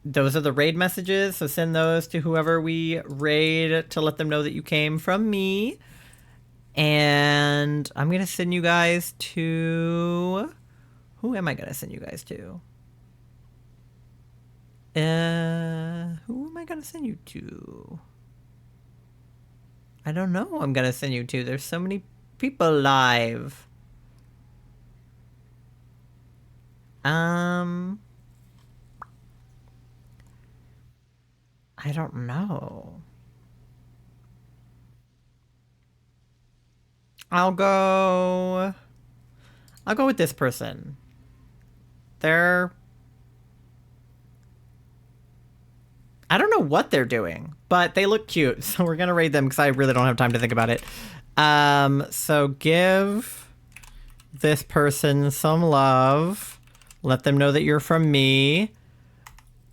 Those are the raid messages, so send those to whoever we raid to let them know that you came from me. And I'm going to send you guys to... Who am I going to send you guys to? Who am I going to send you to? I don't know who I'm going to send you to. There's so many people live. I don't know. I'll go with this person. I don't know what they're doing, but they look cute, so we're gonna raid them because I really don't have time to think about it. So give this person some love. Let them know that you're from me.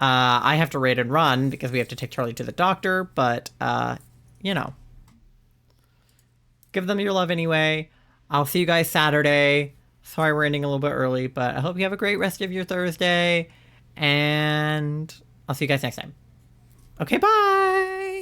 I have to raid and run because we have to take Charlie to the doctor, but, you know. Give them your love anyway. I'll see you guys Saturday. Sorry we're ending a little bit early, but I hope you have a great rest of your Thursday. And I'll see you guys next time. Okay, bye!